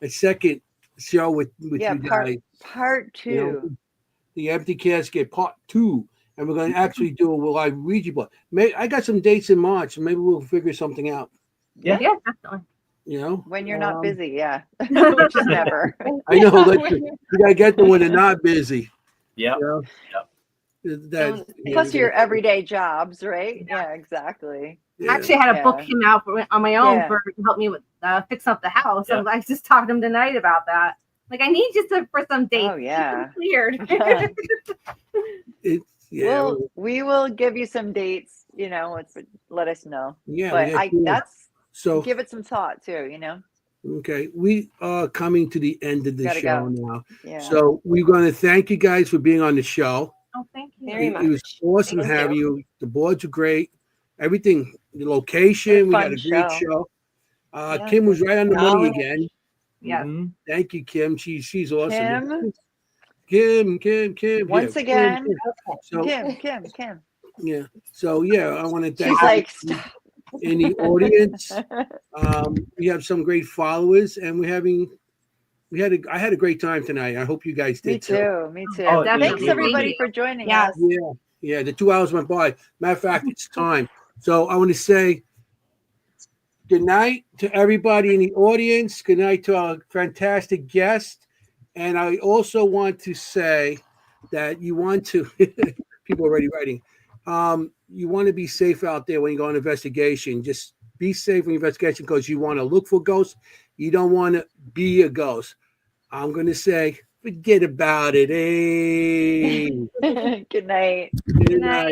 second show with Yeah, you guys. part You know, 2. the Empty Casket Part 2, and we're going to actually do a live Ouija board. I got some dates in March, and maybe we'll figure something out. Yeah. Yeah, definitely. When you're not Um, busy, yeah. Which is never. I know. You gotta get them when they're not busy. Yeah. You know? Plus your everyday jobs, right? Yeah, exactly. yeah. Actually, I had to book Yeah. him out on my own Yeah. to help me with fix up the house. Yeah. I just talked to him tonight about that. Like, I need you for some dates. Oh, yeah. Cleared. Yeah, we will give you some dates, let us know. yeah. But so give it some thought too, okay. We are coming to the end of the Gotta show go. now. Yeah. So we're going to thank you guys for being on the show. Oh, thank you. Very It was much. awesome Thank having you. you. The boards are great. Everything, the location, we What got a a fun great show. show. Yeah. Kim was right on the money Oh, again. Yeah. Mhm. Thank you, Kim. She's awesome. Kim, Kim. once Yeah, again, Kim. So Kim. yeah. So yeah, I want to thank She's you. like, stop. in the audience. We have some great followers, and I had a great time tonight. I hope you guys did Me too. Me too. Oh, definitely. Thanks Thank everybody you. for joining Yes. us. Yeah, the 2 hours went by. Matter of fact, it's time. So I want to say good night to everybody in the audience. Good night to our fantastic guest. And I also want to say that you want to, people are already writing, you want to be safe out there when you go on investigation. Just be safe in investigation because you want to look for ghosts. You don't want to be a ghost. I'm going to say, forget about it. Hey. Good night. Good Good night. night.